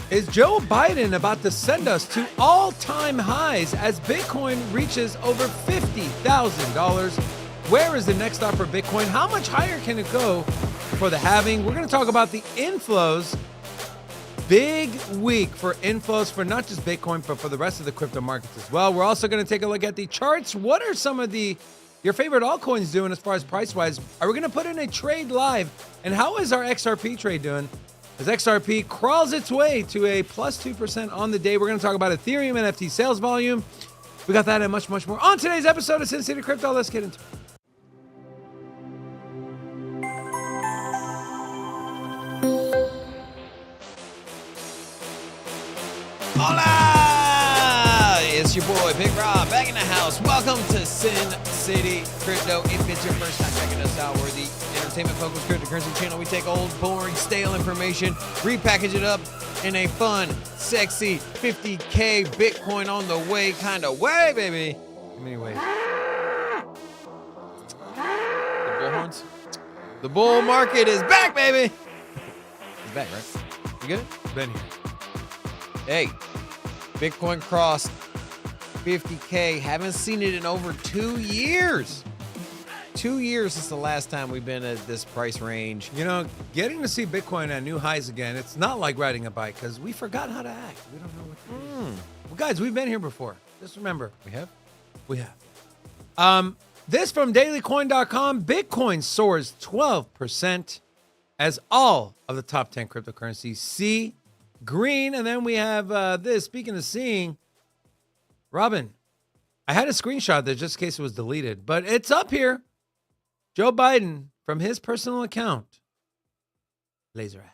Is Joe Biden about to send us to all-time highs as Bitcoin reaches over $50,000? Where is the next stop for Bitcoin? How much higher can it go for the halving? We're going to talk about the inflows. Big week for inflows for not just Bitcoin, but for the rest of the crypto markets as well. We're also going to take a look at the charts. What are some of your favorite altcoins doing as far as price-wise? Are we going to put in a trade live? And how is our XRP trade doing? As XRP crawls its way to a plus 2% on the day. We're going to talk about Ethereum NFT sales volume. We got that and much, much more on today's episode of Sin City Crypto. Let's get into it. Hola! It's your boy, Big Rob, back in the house. Welcome to Sin City Crypto. If it's your first time checking us out, we're the entertainment-focused cryptocurrency channel. We take old, boring, stale information, repackage it up in a fun, sexy, 50K Bitcoin on the way kind of way, baby. Anyway, The bull horns? The bull market is back, baby. It's back, right? You get it? been here. Hey, Bitcoin crossed 50K. Haven't seen it in over 2 years. 2 years since the last time we've been at this price range. You know, getting to see Bitcoin at new highs again, it's not like riding a bike because we forgot how to act. We don't know what to do. Well, guys, we've been here before. Just remember. We have? We have. This from dailycoin.com. Bitcoin soars 12% as all of the top 10 cryptocurrencies see green. And then we have this. Speaking of seeing, Robin, I had a screenshot there just in case it was deleted, but it's up here. Joe Biden from his personal account. Laser eyes.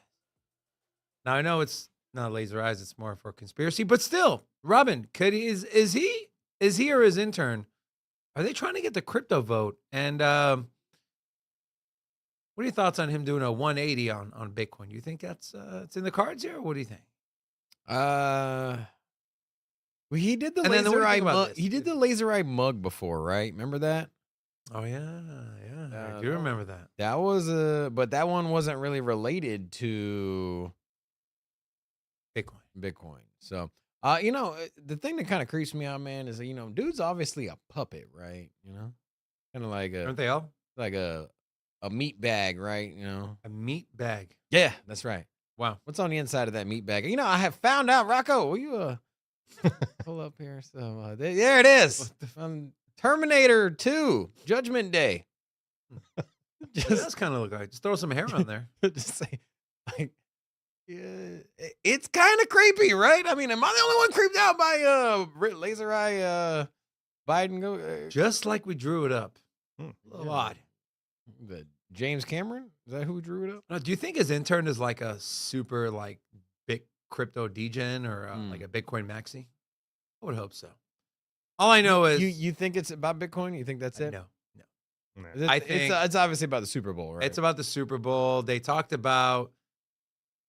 Now I know it's not laser eyes, it's more for conspiracy, but still, Robin, is he or his intern, are they trying to get the crypto vote? And what are your thoughts on him doing a 180 on Bitcoin? You think that's it's in the cards here, or what do you think? Well, he did the And then what do laser you eye think about mug. this? He did the laser eye mug before, right? Remember that? Oh yeah, I do remember that. That was but that one wasn't really related to Bitcoin. So, the thing that kind of creeps me out, man, is that, dude's obviously a puppet, right? Kind of like Aren't they all? a meat bag, right? A meat bag. Yeah, that's right. Wow. What's on the inside of that meat bag? I have found out, Rocco. Will you pull up here? So there it is. Terminator 2, Judgment Day. That's kind of look like. Just throw some hair on there. Just say, yeah, it's kind of creepy, right? I mean, am I the only one creeped out by laser eye Biden? Just like we drew it up. A little odd. The James Cameron? Is that who drew it up? Now, do you think his intern is like a super big crypto degen or like a Bitcoin maxi? I would hope so. All I know is You think it's about Bitcoin? You think that's it? No. I think it's obviously about the Super Bowl, right? It's about the Super Bowl. They talked about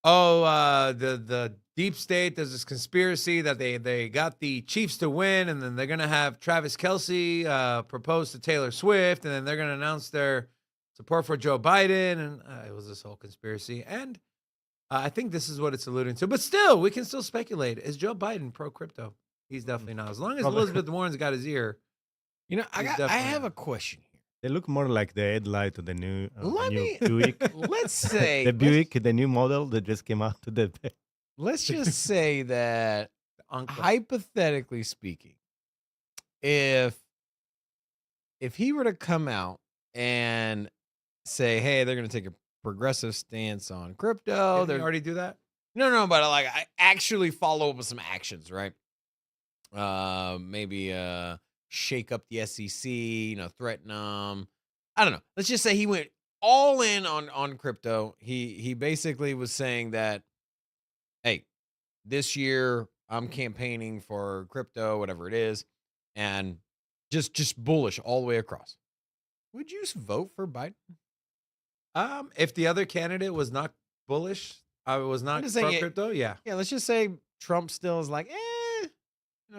the deep state. There's this conspiracy that they got the Chiefs to win, and then they're gonna have Travis Kelce propose to Taylor Swift, and then they're gonna announce their support for Joe Biden, and it was this whole conspiracy. And I think this is what it's alluding to. But still, we can still speculate. Is Joe Biden pro crypto? He's definitely not. As long as Elizabeth Warren's got his ear. I have a question here. They look more like the headlight of the new, Buick. Let's say The Buick, the new model that just came out today. let's just say that hypothetically speaking, if he were to come out and say, hey, they're going to take a progressive stance on crypto. Did they already do that? No, but I actually follow up with some actions, right? Maybe shake up the SEC, threaten them. I don't know. Let's just say he went all in on crypto. He basically was saying that, hey, this year I'm campaigning for crypto, whatever it is, and just bullish all the way across. Would you vote for Biden? If the other candidate was not bullish, I was not pro crypto. Yeah. Yeah. Let's just say Trump still is like,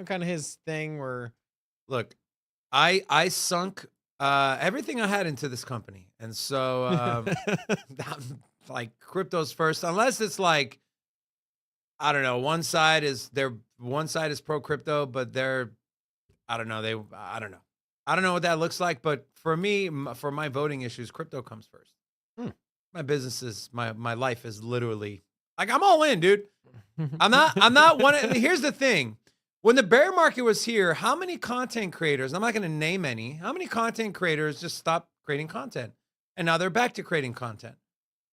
kind of his thing where, look, I sunk everything I had into this company, and so like crypto's first, unless it's like I don't know. One side is pro crypto, but I don't know. I don't know. I don't know what that looks like, but for me, for my voting issues, crypto comes first. My business is my life is literally like I'm all in, dude. I'm not one. Here's the thing. When the bear market was here, how many content creators, I'm not going to name any, how many content creators just stopped creating content? And now they're back to creating content.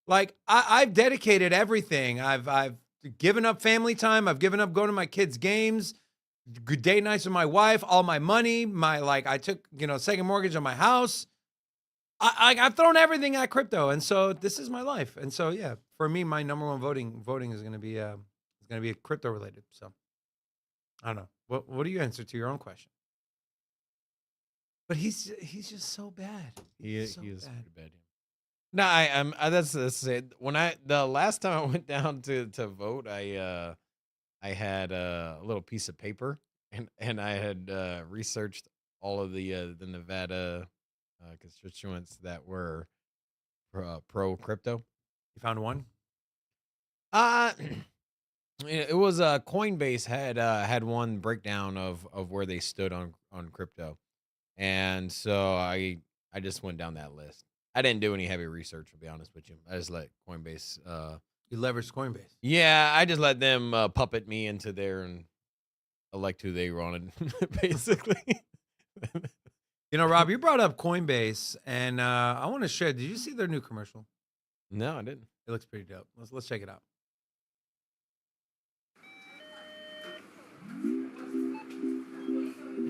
Like I've dedicated everything. I've given up family time. I've given up going to my kids' games, good date nights with my wife, all my money, I took, second mortgage on my house. I've thrown everything at crypto. And so this is my life. And so, yeah, for me, my number one voting is going to be crypto related. So I don't know. What do you answer to your own question? But he's just so bad. He is pretty bad. No, that's it. When the last time I went down to vote, I had a little piece of paper and I had researched all of the Nevada constituents that were pro crypto. You found one? It was Coinbase had one breakdown of where they stood on crypto, and so I just went down that list. I didn't do any heavy research, to be honest with you. I just let Coinbase. You leveraged Coinbase. Yeah, I just let them puppet me into there and elect who they wanted, basically. Rob, you brought up Coinbase, and I want to share. Did you see their new commercial? No, I didn't. It looks pretty dope. Let's check it out.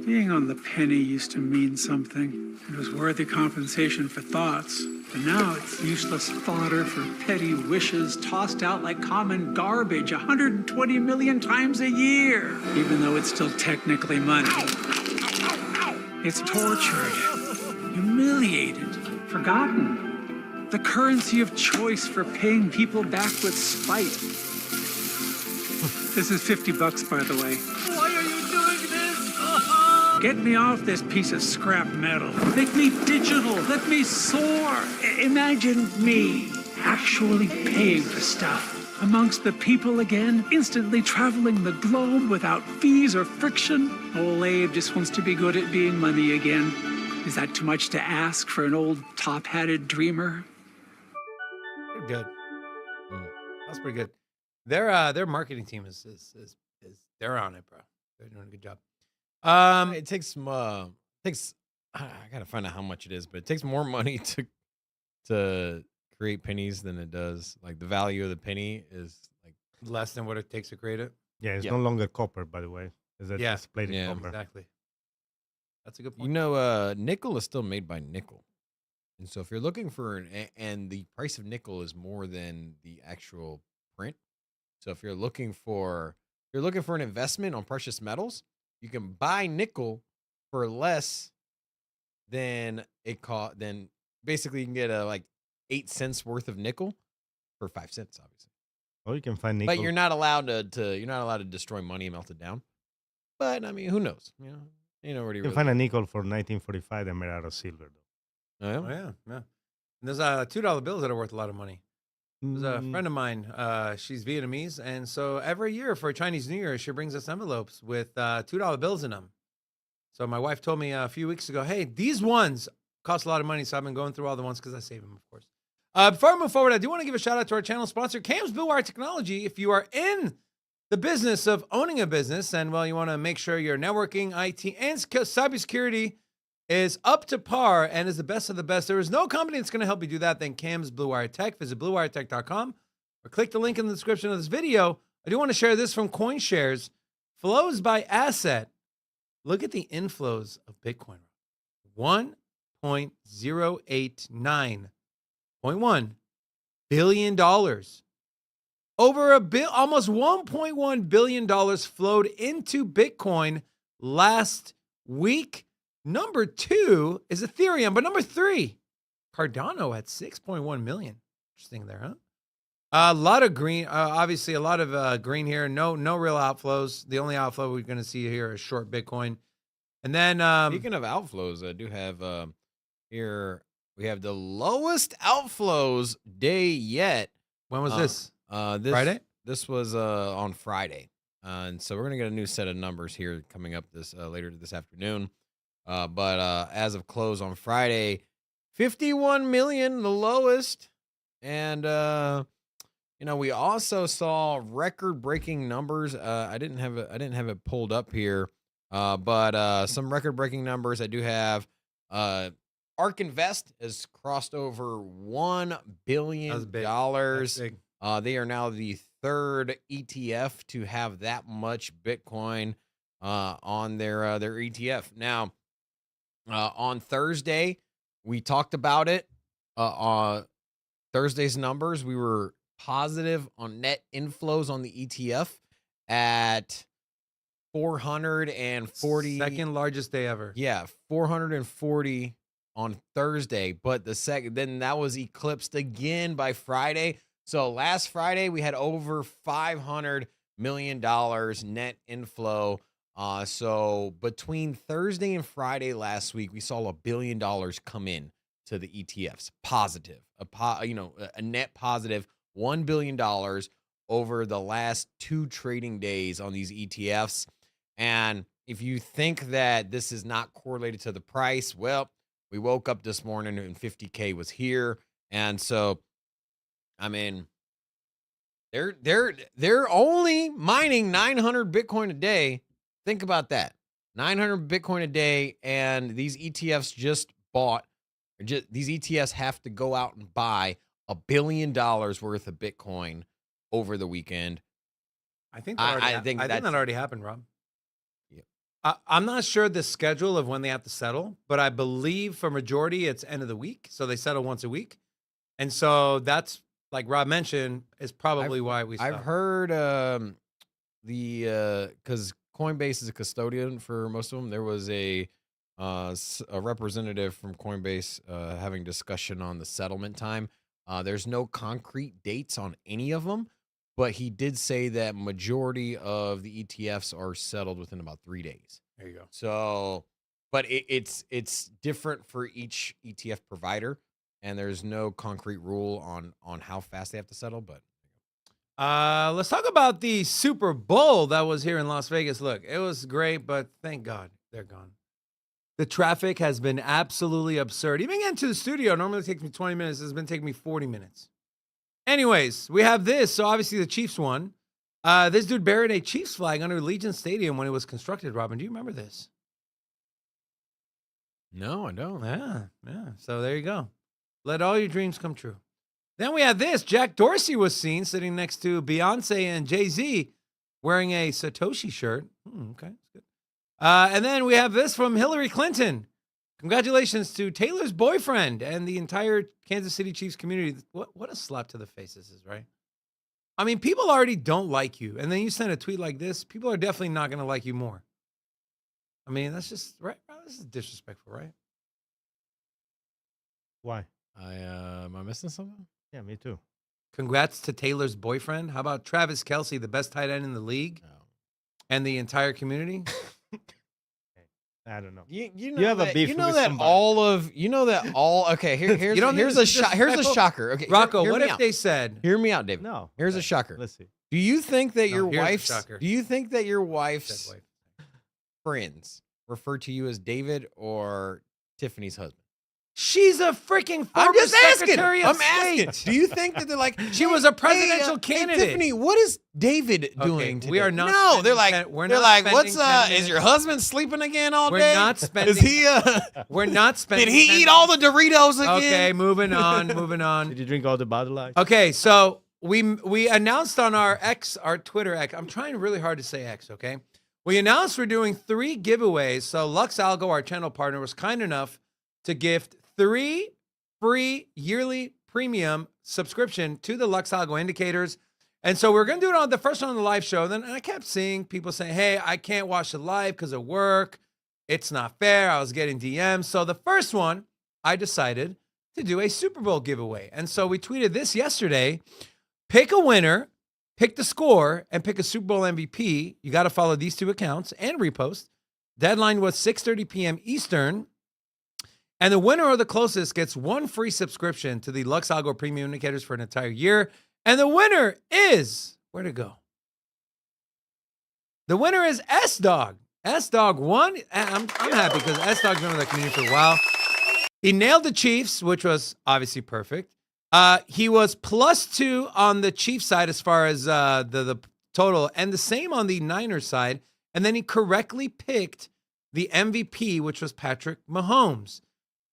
Being on the penny used to mean something. It was worthy compensation for thoughts. But now it's useless fodder for petty wishes tossed out like common garbage 120 million times a year, even though it's still technically money. It's tortured, humiliated, forgotten. The currency of choice for paying people back with spite. This is $50, by the way. Why are you doing this? Get me off this piece of scrap metal. Make me digital. Let me soar. Imagine me actually paying for stuff amongst the people again, instantly traveling the globe without fees or friction. Old Abe just wants to be good at being money again. Is that too much to ask for an old top-hatted dreamer? Pretty good. That's pretty good. Their marketing team is they're on it, bro. They're doing a good job. It takes I gotta find out how much it is, but it takes more money to create pennies than it does. Like the value of the penny is like less than what it takes to create it. Yeah, it's no longer copper, by the way. It's plated copper. Exactly. That's a good point. Nickel is still made by nickel, and so if you're looking for and the price of nickel is more than the actual print. So if you're looking for an investment on precious metals, you can buy nickel for less than it cost. Then basically you can get like 8 cents worth of nickel for 5 cents, obviously. Oh, you can find nickel. But you're not allowed to destroy money and melt it down. But I mean, who knows? You can find a nickel for 1945 that made out of silver, though. Oh yeah. And there's $2 bills that are worth a lot of money. There's a friend of mine. She's Vietnamese, and so every year for Chinese New Year, she brings us envelopes with $2 bills in them. So my wife told me a few weeks ago, "Hey, these ones cost a lot of money." So I've been going through all the ones because I save them, of course. Before I move forward, I do want to give a shout out to our channel sponsor, Cam's Blue Wire Technology. If you are in the business of owning a business, and you want to make sure your networking, IT, and cybersecurity is up to par and is the best of the best, there is no company that's going to help you do that than Cam's Blue Wire Tech. Visit bluewiretech.com or click the link in the description of this video. I do want to share this from CoinShares. Flows by asset. Look at the inflows of Bitcoin. $1.089.1 billion. Over almost $1.1 billion flowed into Bitcoin last week. Number 2 is Ethereum, but number 3, Cardano at 6.1 million. Interesting there, huh? A lot of green, obviously a lot of green here. No real outflows. The only outflow we're going to see here is short Bitcoin. And then speaking of outflows, I do have here we have the lowest outflows day yet. When was this? This Friday? this was on Friday, and so we're gonna get a new set of numbers here coming up this later this afternoon. But as of close on Friday, 51 million, the lowest, and we also saw record-breaking numbers. I didn't have it pulled up here, but some record-breaking numbers I do have. ARK Invest has crossed over $1 billion. That's big. They are now the third ETF to have that much Bitcoin on their ETF. Now, on Thursday, we talked about it. Thursday's numbers, we were positive on net inflows on the ETF at 440. Second largest day ever. Yeah, 440 on Thursday, but then that was eclipsed again by Friday. So last Friday we had over $500 million net inflow. So between Thursday and Friday last week, we saw $1 billion come in to the ETFs, positive, a net positive $1 billion over the last 2 trading days on these ETFs. And if you think that this is not correlated to the price, well, we woke up this morning and 50K was here. And so, I mean, they're only mining 900 Bitcoin a day. Think about that. 900 Bitcoin a day, and these ETFs these ETFs have to go out and buy $1 billion worth of Bitcoin over the weekend. I think that already happened, Rob. Yeah. I'm not sure the schedule of when they have to settle, but I believe for majority it's end of the week, so they settle once a week, and so that's, like Rob mentioned, is probably why we stopped. I've heard because Coinbase is a custodian for most of them. There was a representative from Coinbase having discussion on the settlement time. There's no concrete dates on any of them, but he did say that majority of the ETFs are settled within about 3 days. There you go. So, but it's different for each ETF provider, and there's no concrete rule on how fast they have to settle. But let's talk about the Super Bowl that was here in Las Vegas. Look, it was great, but thank God they're gone. The traffic has been absolutely absurd. Even getting to the studio normally takes me 20 minutes. It's been taking me 40 minutes. Anyways, we have this. So obviously the Chiefs won. This dude buried a Chiefs flag under Legion Stadium when it was constructed. Robin, do you remember this? no, I don't. Yeah. So there you go. Let all your dreams come true. Then we had this. Jack Dorsey was seen sitting next to Beyonce and Jay-Z wearing a Satoshi shirt. Okay, that's good. And then we have this from Hillary Clinton. Congratulations to Taylor's boyfriend and the entire Kansas City Chiefs community. What a slap to the face this is, right? I mean, people already don't like you. And then you send a tweet like this, people are definitely not going to like you more. I mean, that's just, right? This is disrespectful, right? Why? Am I missing something? Yeah, me too. Congrats to Taylor's boyfriend. How about Travis Kelce, the best tight end in the league, No. and the entire community? I don't know. You have a beef you know with that somebody. okay, here's You don't here's need a to here's a disrespectful- shocker. Okay, Rocco, hear what me if out. they said, Hear me out, David. No. Here's a Okay, shocker. Let's see. Do you think that No, your here's the wife's shocker. Do you think that your wife's said wife. friends refer to you as David or Tiffany's husband? She's a freaking I'm former just asking. Secretary of I'm State. asking. Do you think that they're like She was a presidential candidate. Hey, Tiffany, what is David doing today? we are not No, they're spending like ten- we're they're not like, spending what's 10 is your minutes. husband sleeping again all We're day? not spending. Is he We're not spending. did he 10 eat all the Doritos again? Okay, moving on. Did you drink all the Bud Light? Okay, so we announced on our Twitter X. I'm trying really hard to say X. Okay, we announced we're doing 3 giveaways. So Lux Algo, our channel partner, was kind enough to gift 3 free yearly premium subscription to the Lux Algo indicators. And so we're going to do it on the first one on the live show. Then I kept seeing people saying, hey, I can't watch the live because of work. It's not fair. I was getting DMs. So the first one, I decided to do a Super Bowl giveaway. And so we tweeted this yesterday. Pick a winner, pick the score, and pick a Super Bowl MVP. You got to follow these 2 accounts and repost. Deadline was 6:30 p.m. Eastern. And the winner or the closest gets 1 free subscription to the Lux Algo Premium Indicators for an entire year. And the winner is Where'd it go? The winner is S-Dog. S-Dog won. I'm happy because S-Dog's been with the community for a while. He nailed the Chiefs, which was obviously perfect. He was +2 on the Chiefs side as far as the total, and the same on the Niners side. And then he correctly picked the MVP, which was Patrick Mahomes.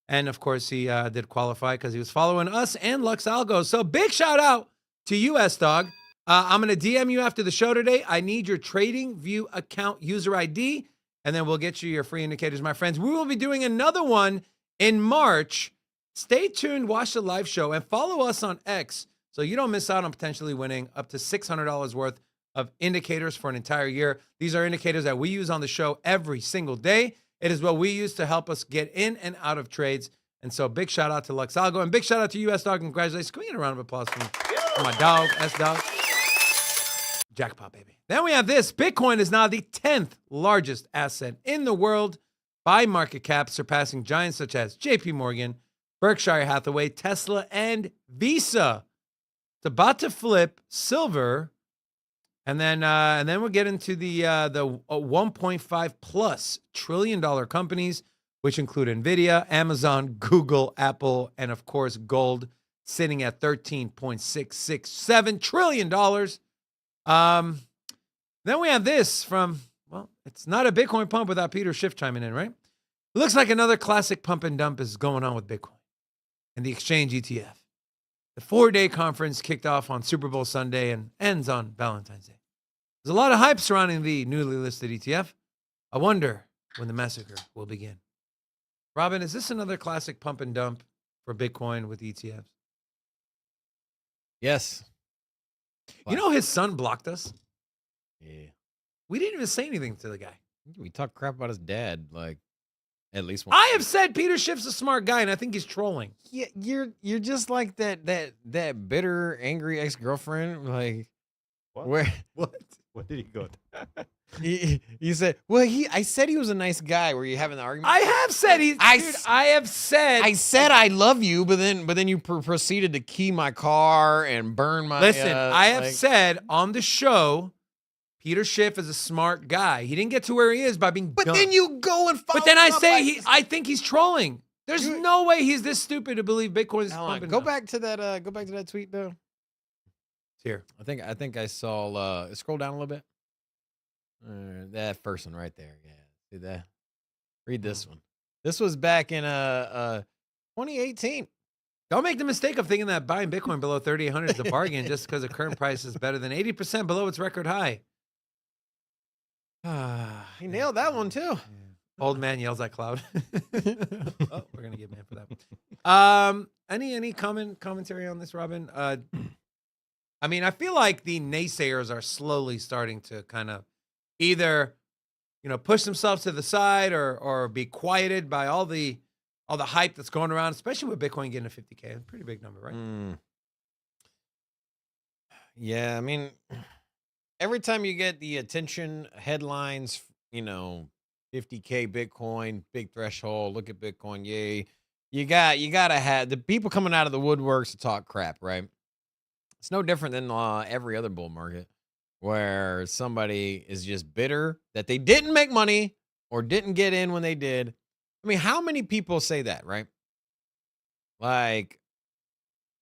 And, of course, he did qualify because he was following us and Lux Algo. So big shout out to you, S-Dog. I'm going to DM you after the show today. I need your Trading View account user ID, and then we'll get you your free indicators, my friends. We will be doing another one in March. Stay tuned, watch the live show, and follow us on X so you don't miss out on potentially winning up to $600 worth of indicators for an entire year. These are indicators that we use on the show every single day. It is what we use to help us get in and out of trades. And so big shout out to Lux Algo, and big shout out to you, S-Dog. Congratulations. Can we get a round of applause for my dog, S-Dog? Jackpot, baby. Then we have this. Bitcoin is now the 10th largest asset in the world by market cap, surpassing giants such as JP Morgan, Berkshire Hathaway, Tesla, and Visa. It's about to flip silver. And then we'll get into the 1.5 plus trillion dollar companies, which include Nvidia, Amazon, Google, Apple, and of course gold, sitting at $13.667 trillion. Then we have this from, well, it's not a Bitcoin pump without Peter Schiff chiming in, right? It looks like another classic pump and dump is going on with Bitcoin and the exchange ETF. The 4-day conference kicked off on Super Bowl Sunday and ends on Valentine's Day. There's a lot of hype surrounding the newly listed ETF. I wonder when the massacre will begin. Robin, is this another classic pump and dump for Bitcoin with ETFs? Yes. You know his son blocked us? Yeah. We didn't even say anything to the guy. We talk crap about his dad, like, at least once. I have said Peter Schiff's a smart guy, and I think he's trolling. Yeah, you're just like that bitter, angry ex-girlfriend. Like, What? where What did he got? you said, well, I said he was a nice guy. Were you having the argument? I have said I said I love you, but then you proceeded to key my car and burn my. Listen, I have said on the show, Peter Schiff is a smart guy. He didn't get to where he is by being. But dumb. then you go and follow. But then I him up say by- I think he's trolling. There's no way he's this stupid to believe Bitcoin is Hold on, pumping. Go up. back to that. Go back to that tweet though. Here. I think I saw. Scroll down a little bit. That first one right there. Yeah, see that. Read this one. This was back in 2018. Don't make the mistake of thinking that buying Bitcoin below 3,800 is a bargain just because the current price is better than 80% below its record high. He nailed that one too. Yeah. Old man yells at cloud. Oh, we're gonna get mad for that. Any commentary on this, Robin? I mean, I feel like the naysayers are slowly starting to kind of either, push themselves to the side or be quieted by all the hype that's going around, especially with Bitcoin getting to 50K. It's a pretty big number, right? Yeah, I mean, every time you get the attention headlines, 50K Bitcoin, big threshold, look at Bitcoin, yay. You gotta have the people coming out of the woodworks to talk crap, right? It's no different than every other bull market where somebody is just bitter that they didn't make money or didn't get in when they did. I mean, how many people say that, right? Like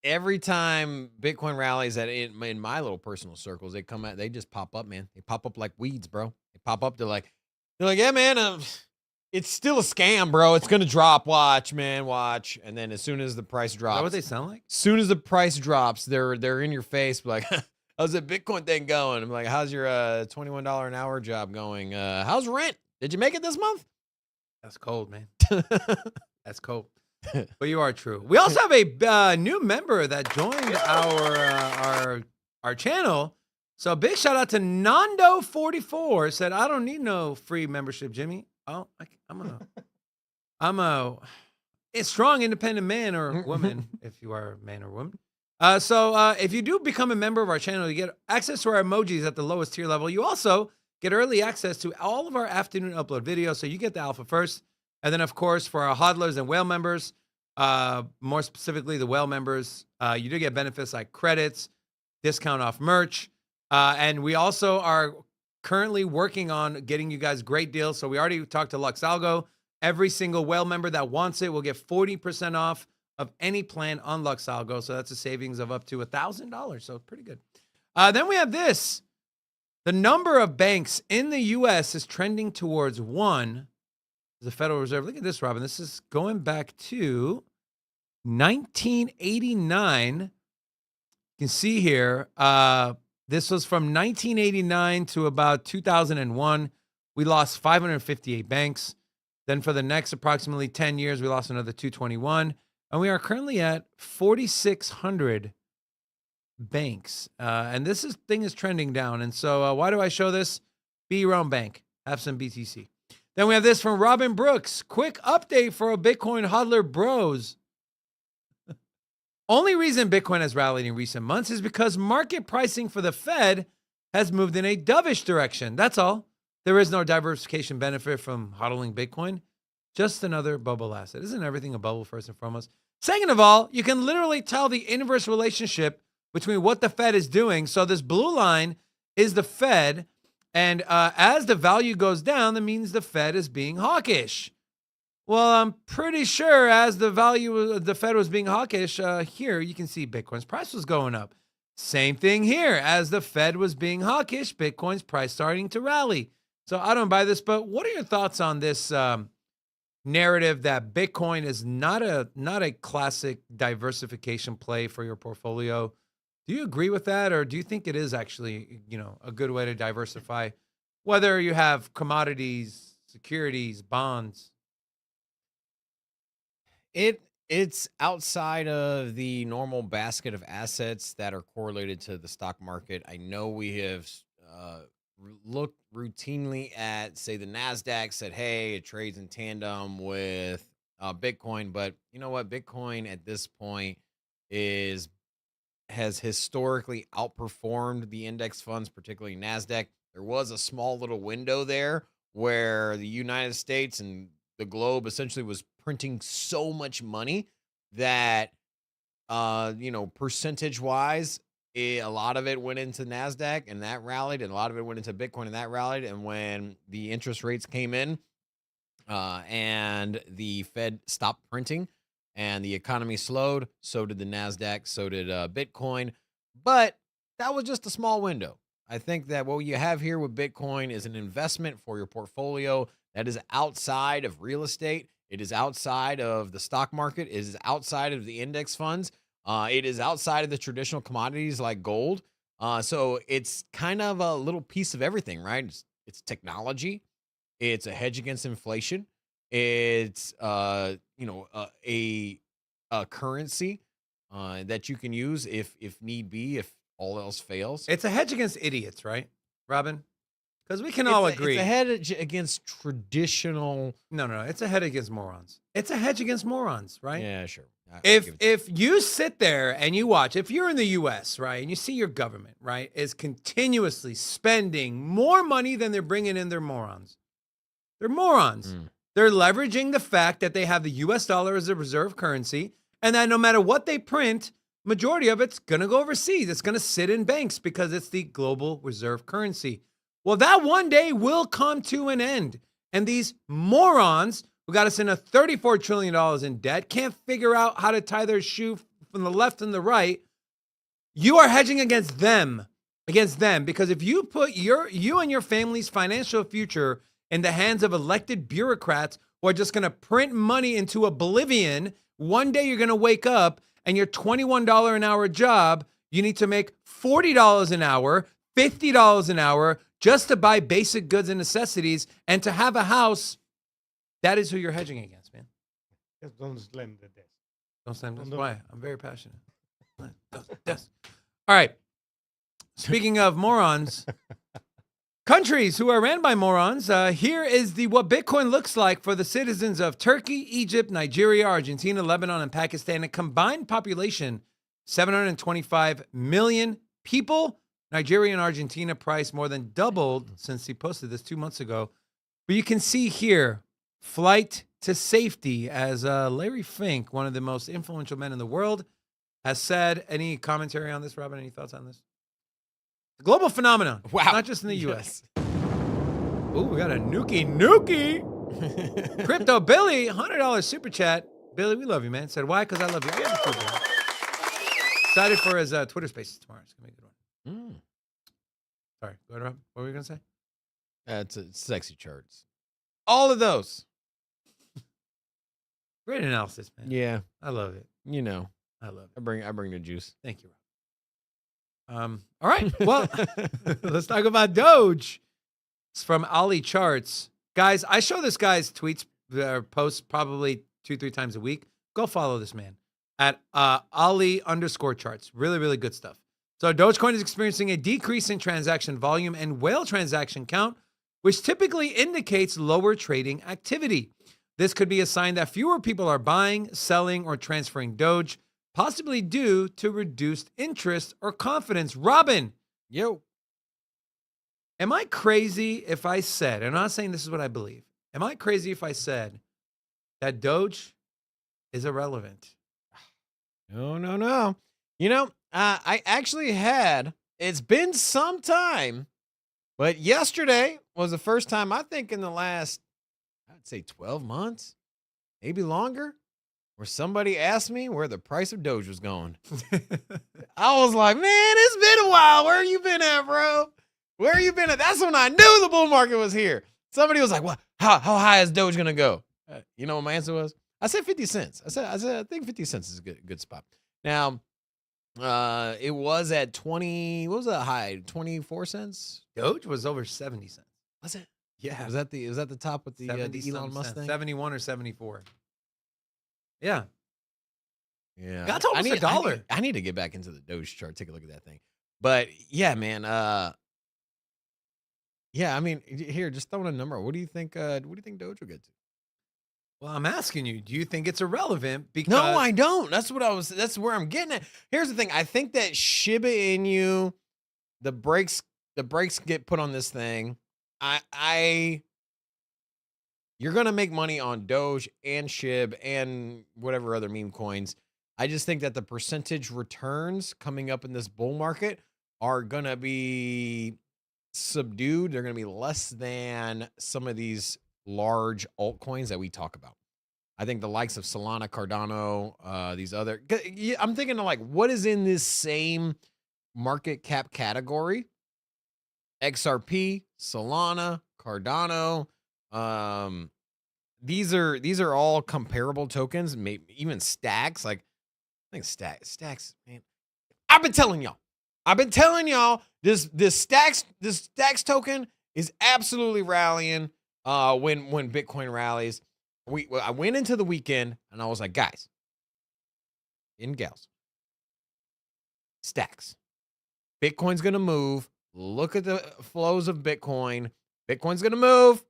every time Bitcoin rallies in my little personal circles, they just pop up, man. They pop up like weeds, bro. They pop up. They're like, yeah, man, it's still a scam, bro. It's going to drop. Watch, man, watch. And then as soon as the price drops. Is that what they sound like? As soon as the price drops, they're in your face like, how's that Bitcoin thing going? I'm like, how's your $21 an hour job going? How's rent? Did you make it this month? That's cold, man. That's cold. But you are true. We also have a new member that joined our channel. So big shout out to Nando44. Said, I don't need no free membership, Jimmy. Oh, I'm a strong, independent man or woman, if you are a man or woman. So if you do become a member of our channel, you get access to our emojis at the lowest tier level. You also get early access to all of our afternoon upload videos, so you get the alpha first. And then, of course, for our hodlers and whale members, more specifically the whale members, you do get benefits like credits, discount off merch, And we also are currently working on getting you guys great deals. So we already talked to Luxalgo. Every single whale member that wants it will get 40% off of any plan on Luxalgo. So that's a savings of up to $1,000. So pretty good. Then we have this. The number of banks in the U.S. is trending towards 1. The Federal Reserve. Look at this, Robin. This is going back to 1989. You can see here. This was from 1989 to about 2001. We lost 558 banks. Then for the next approximately 10 years, we lost another 221. And we are currently at 4,600 banks. And this thing is trending down. And so why do I show this? Be your own bank. Have some BTC. Then we have this from Robin Brooks. Quick update for a Bitcoin hodler bros. Only reason Bitcoin has rallied in recent months is because market pricing for the Fed has moved in a dovish direction. That's all. There is no diversification benefit from hodling Bitcoin. Just another bubble asset. Isn't everything a bubble first and foremost? Second of all, you can literally tell the inverse relationship between what the Fed is doing. So this blue line is the Fed. And as the value goes down, that means the Fed is being hawkish. Well, I'm pretty sure as the value of the Fed was being hawkish, here you can see Bitcoin's price was going up. Same thing here. As the Fed was being hawkish, Bitcoin's price starting to rally. So I don't buy this, but what are your thoughts on this narrative that Bitcoin is not a classic diversification play for your portfolio? Do you agree with that, or do you think it is actually, a good way to diversify, whether you have commodities, securities, bonds? It's outside of the normal basket of assets that are correlated to the stock market. I know we have looked routinely at, say, the NASDAQ, said, hey, it trades in tandem with Bitcoin. But you know what? Bitcoin at this point has historically outperformed the index funds, particularly NASDAQ. There was a small little window there where the United States and the globe essentially was printing so much money that, percentage wise, a lot of it went into NASDAQ and that rallied, and a lot of it went into Bitcoin and that rallied. And when the interest rates came in and the Fed stopped printing and the economy slowed, so did the NASDAQ, so did Bitcoin. But that was just a small window. I think that what you have here with Bitcoin is an investment for your portfolio that is outside of real estate. It is outside of the stock market. It is outside of the index funds. It is outside of the traditional commodities like gold. So it's kind of a little piece of everything, right? It's technology. It's a hedge against inflation. It's a currency that you can use if need be, if all else fails. It's a hedge against idiots, right, Robin? Because we can all agree. It's a hedge against traditional. No. It's a hedge against morons. It's a hedge against morons, right? Yeah, sure. If you sit there and you watch, if you're in the U.S., right, and you see your government, right, is continuously spending more money than they're bringing in, they're morons. They're morons. They're leveraging the fact that they have the U.S. dollar as a reserve currency, and that no matter what they print, majority of it's going to go overseas. It's going to sit in banks because it's the global reserve currency. Well, that one day will come to an end. And these morons who got us in a $34 trillion in debt can't figure out how to tie their shoe from the left and the right. You are hedging against them, because if you put you and your family's financial future in the hands of elected bureaucrats who are just going to print money into oblivion, one day you're going to wake up and your $21 an hour job, you need to make $40 an hour, $50 an hour just to buy basic goods and necessities and to have a house. That is who you're hedging against, man. Just don't slam the desk. Don't slam this. Don't. Why? I'm very passionate. Yes. All right. Speaking of morons, countries who are ran by morons, here is what Bitcoin looks like for the citizens of Turkey, Egypt, Nigeria, Argentina, Lebanon, and Pakistan. A combined population, 725 million people. Nigeria and Argentina price more than doubled since he posted this 2 months ago. But you can see here, flight to safety, as Larry Fink, one of the most influential men in the world, has said. Any commentary on this, Robin? Any thoughts on this? Global phenomenon. Wow. Not just in the U.S. Ooh, we got a nuki. Crypto Billy, $100 super chat. Billy, we love you, man. Said, why? Because I love you. I love you too, Billy. Excited for his Twitter Spaces tomorrow. It's going to be a good one. Sorry. Go ahead, Rob. What were you going to say? It's sexy charts. All of those. Great analysis, man. Yeah. I love it. You know. I love it. I bring the juice. Thank you, Rob. All right. Well, let's talk about Doge. It's from Ali Charts. Guys, I show this guy's tweets or posts probably 2-3 times a week. Go follow this man at Ali_charts. Really, really good stuff. So Dogecoin is experiencing a decrease in transaction volume and whale transaction count, which typically indicates lower trading activity. This could be a sign that fewer people are buying, selling, or transferring Doge, possibly due to reduced interest or confidence. Robin, Yo. am I crazy if I said, and I'm not saying this is what I believe, am I crazy if I said that Doge is irrelevant? No. You know, I actually it's been some time, but yesterday was the first time, I think in the last, I'd say 12 months, maybe longer, where somebody asked me where the price of Doge was going. I was like, man, it's been a while. Where you been at, bro? Where you been at? That's when I knew the bull market was here. Somebody was like, "What? How high is Doge gonna go?" You know what my answer was? I said 50 cents. I said I think 50 cents is a good spot. Now, it was at 20. What was that high? 24 cents. Doge was over 70 cents. Was it? Yeah. Was that the top with the Elon Musk thing? 71 or 74. Yeah. Yeah. That's almost $1. I need to get back into the Doge chart. Take a look at that thing. But yeah, man. Yeah, I mean, here, just throwing a number. What do you think? What do you think Doge will get to? Well, I'm asking you, do you think it's irrelevant? Because No, I don't. That's where I'm getting at. Here's the thing. I think that Shiba Inu, the brakes get put on this thing. You're gonna make money on Doge and SHIB and whatever other meme coins. I just think that the percentage returns coming up in this bull market are gonna be subdued. They're gonna be less than some of these large altcoins that we talk about. I think the likes of Solana, Cardano, these other, I'm thinking of like, what is in this same market cap category? XRP, Solana, Cardano. These are all comparable tokens. Maybe even Stacks. Like, I think Stacks, man. I've been telling y'all this Stacks token is absolutely rallying when Bitcoin rallies. I went into the weekend and I was like, guys and gals, Stacks, Bitcoin's gonna move. Look at the flows of Bitcoin. Bitcoin's gonna move.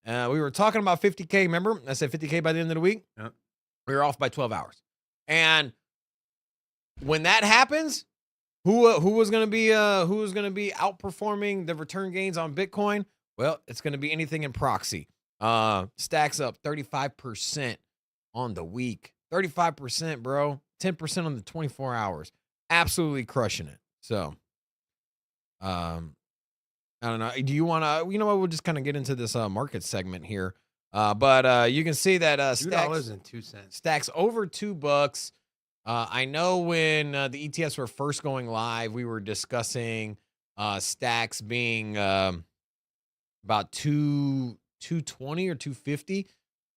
We were talking about 50K. Remember, I said 50K by the end of the week. Yeah. We were off by 12 hours. And when that happens, who was gonna be outperforming the return gains on Bitcoin? Well, it's gonna be anything in proxy. Stacks up 35% on the week. 35%, bro. 10% on the 24 hours. Absolutely crushing it. So, I don't know. Do you want to? You know what? We'll just kind of get into this market segment here. But you can see that $2.02. Stacks over $2. I know when the ETFs were first going live, we were discussing Stacks being about 220 or 250.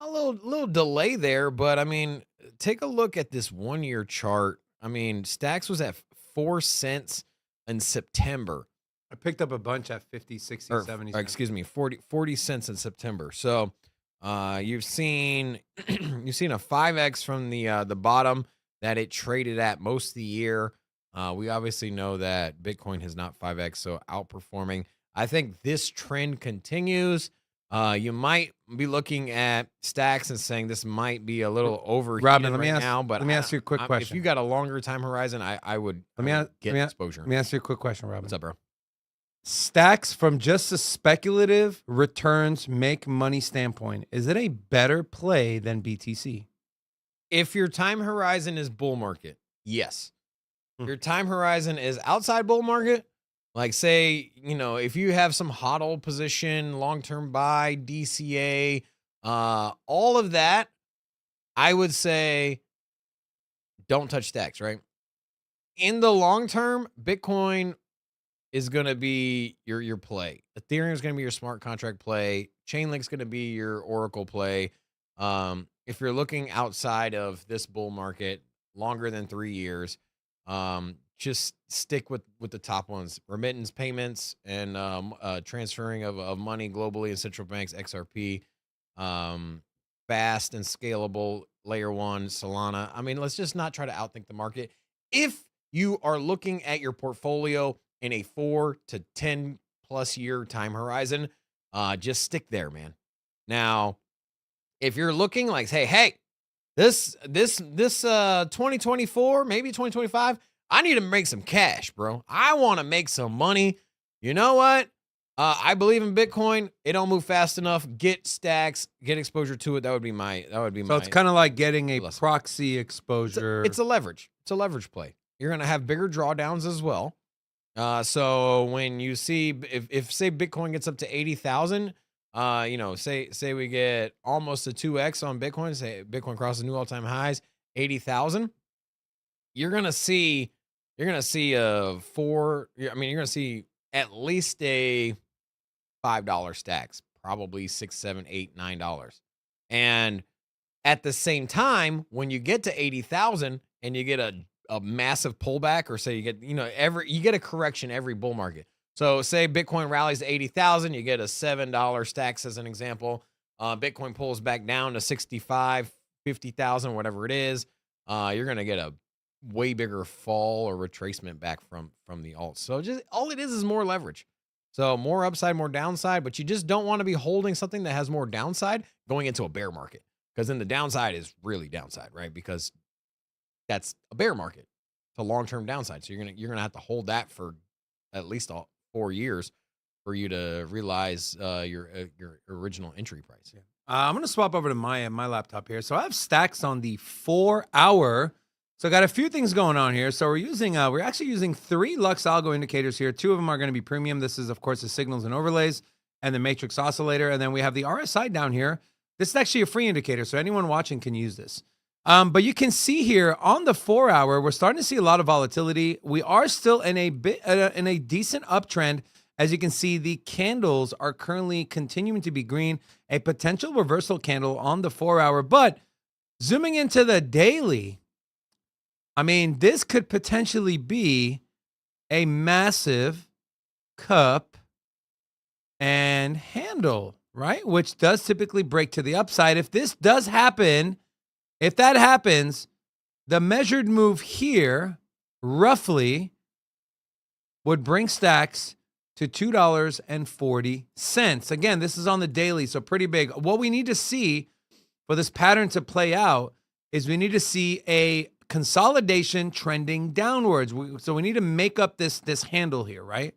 A little delay there, but I mean, take a look at this 1 year chart. I mean, Stacks was at 4 cents in September. I picked up a bunch at 50, 60, 70 cents. Excuse me, 40 cents in September. So you've seen a 5x from the bottom that it traded at most of the year. We obviously know that Bitcoin has not 5x, so outperforming. I think this trend continues. You might be looking at Stacks and saying this might be a little overheated Robin, now. But let me ask you a quick question. If you got a longer time horizon, I would get exposure. Let me ask you a quick question, Robin. What's up, bro? Stacks from just a speculative returns make money standpoint, is it a better play than BTC? If your time horizon is bull market, yes. If your time horizon is outside bull market, Like say, if you have some hodl position, long-term buy, DCA, all of that, I would say don't touch stacks, right? In the long term, Bitcoin is going to be your play. Ethereum is going to be your smart contract play. Chainlink is going to be your Oracle play. If you're looking outside of this bull market longer than 3 years, just stick with the top ones: remittance payments and transferring of money globally in central banks, XRP, fast and scalable layer 1 Solana. I mean, let's just not try to outthink the market. If you are looking at your portfolio in a 4 to 10 plus year time horizon, just stick there, man. Now, if you're looking like, hey, this 2024, maybe 2025, I need to make some cash, bro. I want to make some money. You know what? I believe in Bitcoin. It don't move fast enough. Get stacks, get exposure to it. That would be my. So it's kind of like getting a proxy exposure. It's a leverage. It's a leverage play. You're gonna have bigger drawdowns as well. So when you see if say Bitcoin gets up to 80,000, say we get almost a 2x on Bitcoin, say Bitcoin crosses new all-time highs, 80,000, you're gonna see you're gonna see at least a $5 stacks, probably $6, $7, $8, $9. And at the same time, when you get to 80,000 and you get a massive pullback, or say you get, you get a correction every bull market. So say Bitcoin rallies to 80,000, you get a $7 stacks as an example. Bitcoin pulls back down to 65, 50,000, whatever it is. You're going to get a way bigger fall or retracement back from the alt. So just all it is more leverage. So more upside, more downside, but you just don't want to be holding something that has more downside going into a bear market, because then the downside is really downside, right? Because that's a bear market. It's a long-term downside. So you're gonna have to hold that for at least 4 years for you to realize your original entry price. Yeah. I'm gonna swap over to my laptop here. So I have stacks on the 4 hour. So I got a few things going on here. So we're actually using 3 Lux algo indicators here. 2 of them are going to be premium. This is, of course, the signals and overlays and the matrix oscillator. And then we have the RSI down here. This is actually a free indicator, so anyone watching can use this. But you can see here on the 4 hour, we're starting to see a lot of volatility. We are still in a decent uptrend. As you can see, the candles are currently continuing to be green, a potential reversal candle on the 4 hour. But zooming into the daily, I mean, this could potentially be a massive cup and handle, right? Which does typically break to the upside. If this does happen, if that happens, the measured move here roughly would bring stacks to $2.40. Again, this is on the daily, so pretty big. What we need to see for this pattern to play out is we need to see a consolidation trending downwards. So we need to make up this handle here, right?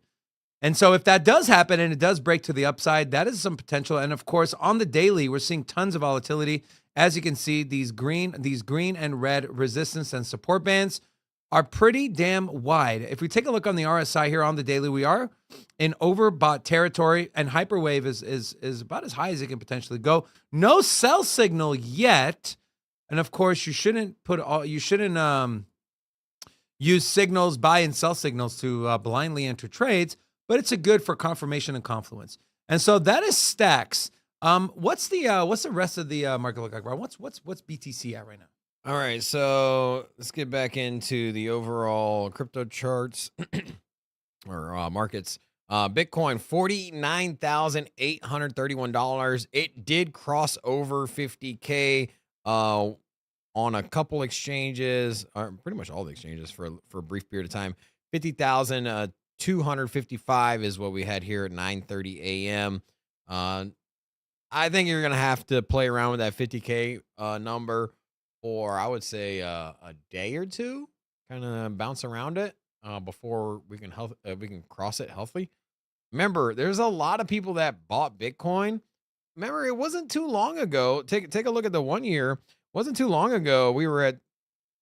And so if that does happen and it does break to the upside, that is some potential. And of course, on the daily, we're seeing tons of volatility. As you can see, these green and red resistance and support bands are pretty damn wide. If we take a look on the RSI here on the daily, we are in overbought territory, and hyperwave is about as high as it can potentially go. No sell signal yet. And of course, you shouldn't use signals, buy and sell signals to blindly enter trades, but it's a good for confirmation and confluence. And so that is stacks. What's the rest of the market look like, Ron? What's BTC at right now? All right, so let's get back into the overall crypto charts or markets. Bitcoin, $49,831. It did cross over 50K on a couple exchanges, or pretty much all the exchanges for a brief period of time. 50,255 is what we had here at 9:30 a.m. I think you're gonna have to play around with that 50K number for, I would say, a day or two, kind of bounce around it before we can cross it healthy. Remember, there's a lot of people that bought Bitcoin. Remember, it wasn't too long ago. Take a look at the 1 year. Wasn't too long ago we were at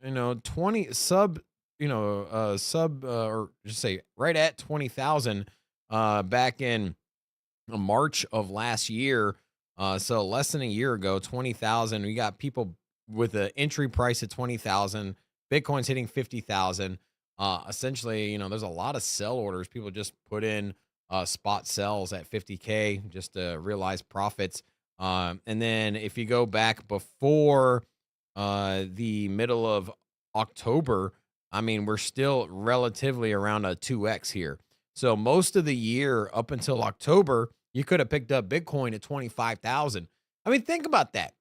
20 sub or just say right at 20,000 back in March of last year. So less than a year ago, 20,000. We got people with an entry price at 20,000. Bitcoin's hitting 50,000. Essentially, there's a lot of sell orders. People just put in spot sells at 50K just to realize profits. And then if you go back before the middle of October, I mean, we're still relatively around a 2x here. So most of the year up until October, you could have picked up Bitcoin at 25,000. I mean, think about that.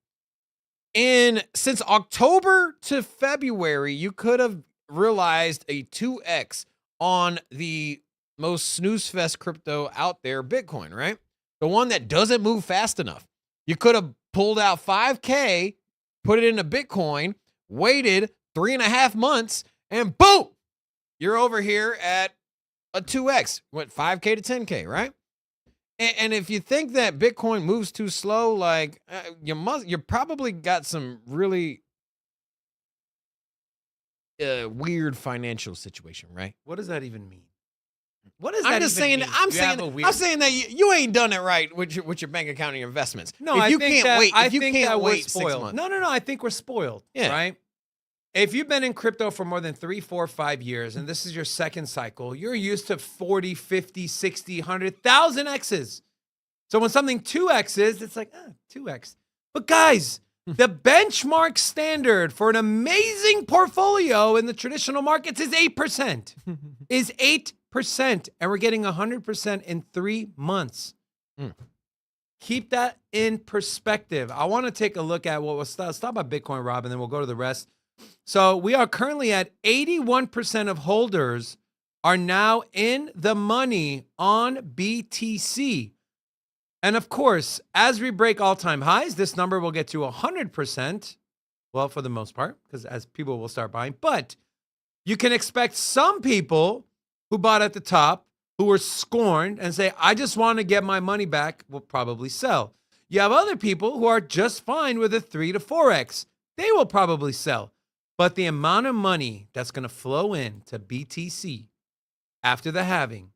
Since October to February, you could have realized a 2x on the most snooze fest crypto out there, Bitcoin, right? The one that doesn't move fast enough. You could have pulled out 5K, put it into Bitcoin, waited 3.5 months, and boom, you're over here at a 2x. Went 5K to 10K, right? And if you think that Bitcoin moves too slow, like you probably got some really weird financial situation, right? What does that even mean? What does that I'm just even saying. mean? I'm saying that you ain't done it right with your bank account and your investments. No, if I you think can't that, wait, I if you think can't that we're wait 6 spoiled. months, No, I think we're spoiled. Yeah. Right. If you've been in crypto for more than 3, 4, 5 years, and this is your second cycle, you're used to 40, 50, 60, 100,000 X's. So when something 2X's, it's like 2X. But guys, the benchmark standard for an amazing portfolio in the traditional markets is 8%. Is 8%, and we're getting 100% in 3 months. Keep that in perspective. I want to take a look at what was stop about Bitcoin, Rob, and then we'll go to the rest. So we are currently at 81% of holders are now in the money on BTC. And of course, as we break all-time highs, this number will get to 100%. Well, for the most part, because as people will start buying. But you can expect some people who bought at the top, who were scorned and say, I just want to get my money back, will probably sell. You have other people who are just fine with a 3 to 4x. They will probably sell. But the amount of money that's going to flow in to BTC after the halving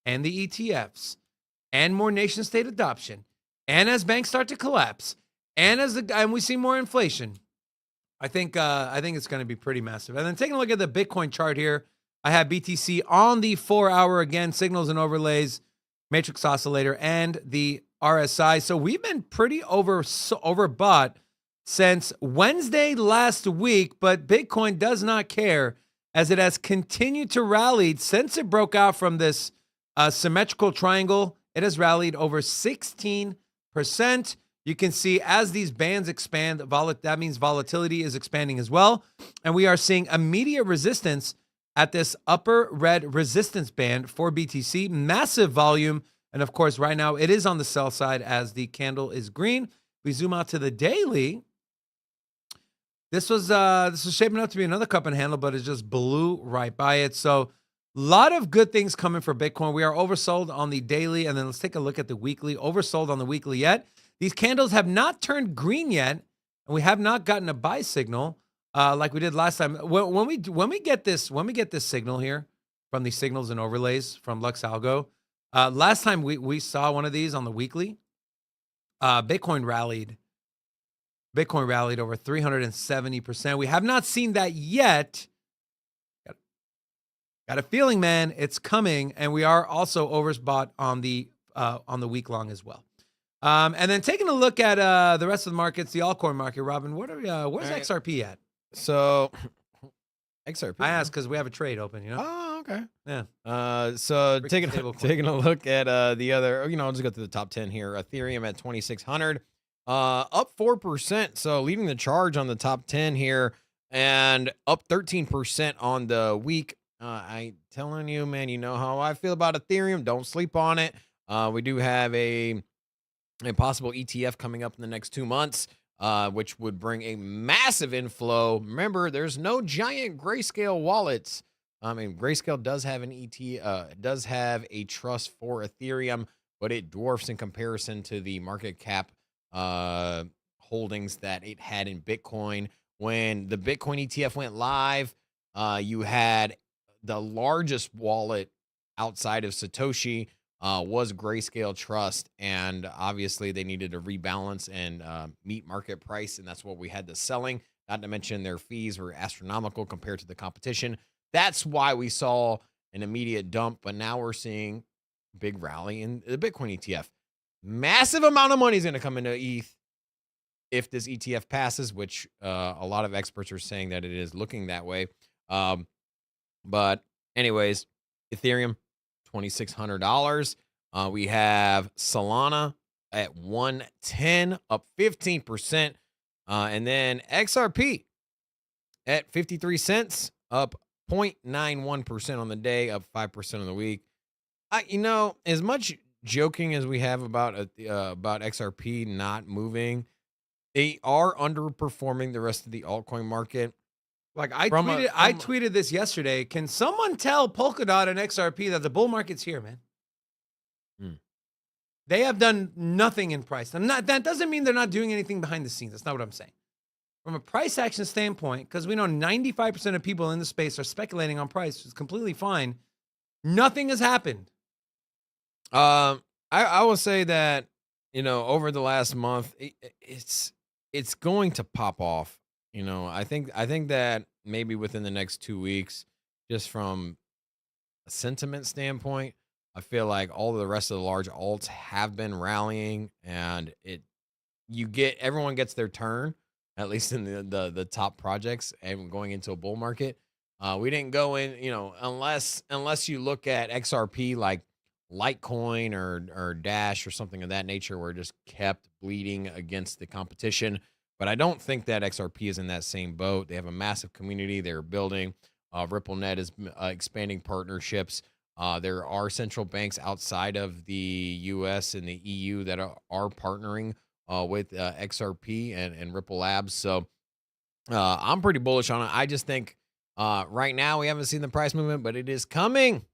and the ETFs and more nation state adoption and as banks start to collapse and we see more inflation, I think it's going to be pretty massive. And then taking a look at the Bitcoin chart here, I have BTC on the 4-hour again, signals and overlays, matrix oscillator, and the RSI. So we've been pretty overbought since Wednesday last week, but Bitcoin does not care as it has continued to rally since it broke out from this symmetrical triangle. It has rallied over 16%. You can see as these bands expand, that means volatility is expanding as well. And we are seeing immediate resistance at this upper red resistance band for BTC. Massive volume. And of course, right now it is on the sell side as the candle is green. We zoom out to the daily. This was shaping up to be another cup and handle, but it just blew right by it. So a lot of good things coming for Bitcoin. We are oversold on the daily, and then let's take a look at the weekly. Oversold on the weekly yet. These candles have not turned green yet, and we have not gotten a buy signal like we did last time. When we get this signal here from the signals and overlays from Lux Algo, last time we saw one of these on the weekly, Bitcoin rallied over 370%. We have not seen that yet. Got a feeling, man, it's coming, and we are also overbought on the week long as well. And then taking a look at the rest of the markets, the altcoin market, Robin, where's XRP at? So XRP. I asked because we have a trade open, Oh, okay. Yeah. So taking a look at the other, I'll just go through the top 10 here. Ethereum at 2,600. Up 4%, so leading the charge on the top 10 here, and up 13% on the week. I telling you, man, you know how I feel about Ethereum. Don't sleep on it. We do have a possible ETF coming up in the next 2 months, which would bring a massive inflow. Remember, there's no giant Grayscale wallets. I mean, Grayscale does have does have a trust for Ethereum, but it dwarfs in comparison to the market cap holdings that it had in Bitcoin. When the Bitcoin ETF went live, You had the largest wallet outside of Satoshi was Grayscale Trust, and obviously they needed to rebalance and meet market price, and that's what we had to selling. Not to mention their fees were astronomical compared to the competition. That's why we saw an immediate dump, but now we're seeing big rally in the Bitcoin ETF. Massive amount of money is going to come into ETH if this ETF passes, which a lot of experts are saying that it is looking that way. But anyways, Ethereum, $2,600. We have Solana at 110, up 15%. And then XRP at 53 cents, up 0.91% on the day, up 5% on the week. As much joking as we have about XRP not moving, they are underperforming the rest of the altcoin market. Like I tweeted this yesterday. Can someone tell Polkadot and XRP that the bull market's here, man? They have done nothing in price. That doesn't mean they're not doing anything behind the scenes. That's not what I'm saying. From a price action standpoint, because we know 95% of people in the space are speculating on price, which is completely fine. Nothing has happened. I will say that, over the last month, it's going to pop off. I think that maybe within the next 2 weeks, just from a sentiment standpoint, I feel like all of the rest of the large alts have been rallying, and everyone gets their turn, at least in the top projects, and going into a bull market. We didn't go in, unless you look at XRP like Litecoin or Dash or something of that nature, where it just kept bleeding against the competition. But I don't think that XRP is in that same boat. They have a massive community they're building. RippleNet is expanding partnerships. There are central banks outside of the U.S. and the EU that are partnering with XRP and Ripple Labs. So I'm pretty bullish on it. I just think right now we haven't seen the price movement, but it is coming.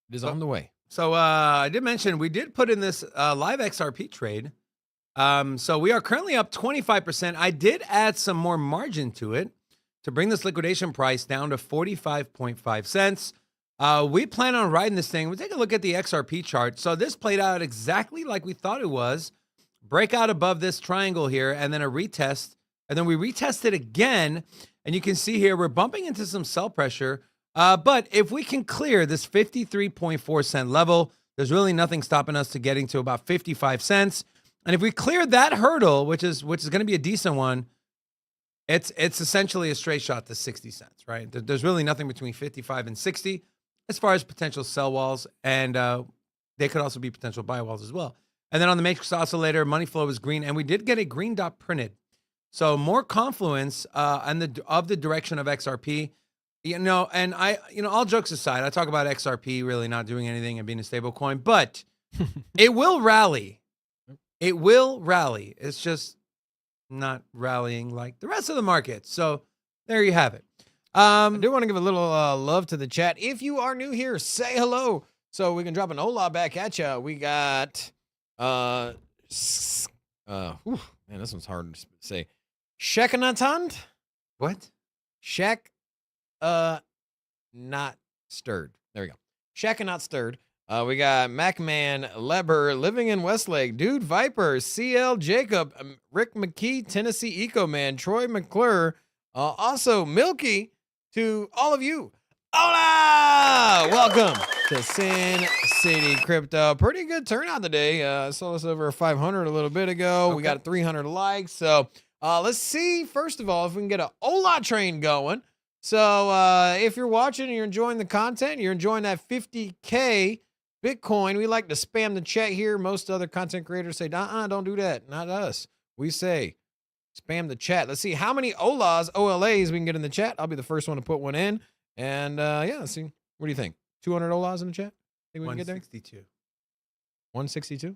It is on the way. So I did mention we did put in this live XRP trade. So we are currently up 25%. I did add some more margin to it to bring this liquidation price down to 45.5 cents. We plan on riding this thing. We'll take a look at the XRP chart. So this played out exactly like we thought it was. Breakout above this triangle here, and then a retest. And then we retest it again. And you can see here, we're bumping into some sell pressure. But if we can clear this 53.4 cent level, there's really nothing stopping us to getting to about 55 cents. And if we clear that hurdle, which is going to be a decent one, it's essentially a straight shot to 60 cents, right? There's really nothing between 55 and 60 as far as potential sell walls, and they could also be potential buy walls as well. And then on the matrix oscillator, money flow is green, and we did get a green dot printed. So more confluence of the direction of XRP. And all jokes aside, I talk about XRP really not doing anything and being a stable coin, but it will rally. It will rally. It's just not rallying like the rest of the market. So there you have it. I do want to give a little love to the chat. If you are new here, say hello so we can drop an hola back at you. We got, man, this one's hard to say. Shekanatand? What? Shek, not stirred. There we go. Shack and not stirred. We got Macman, Leber, living in Westlake, Dude Viper, CL Jacob, Rick McKee, Tennessee Eco Man, Troy McClure, also Milky, to all of you. Hola! Welcome to Sin City Crypto. Pretty good turnout today. I saw us over 500 a little bit ago. Okay. We got 300 likes. So let's see, first of all, if we can get a hola train going. So if you're watching and you're enjoying the content, you're enjoying that 50K Bitcoin, we like to spam the chat here. Most other content creators say, don't do that. Not us. We say, spam the chat. Let's see how many OLAs we can get in the chat. I'll be the first one to put one in. And let's see. What do you think? 200 OLAs in the chat? Think we can get there? 162. 162? Yeah.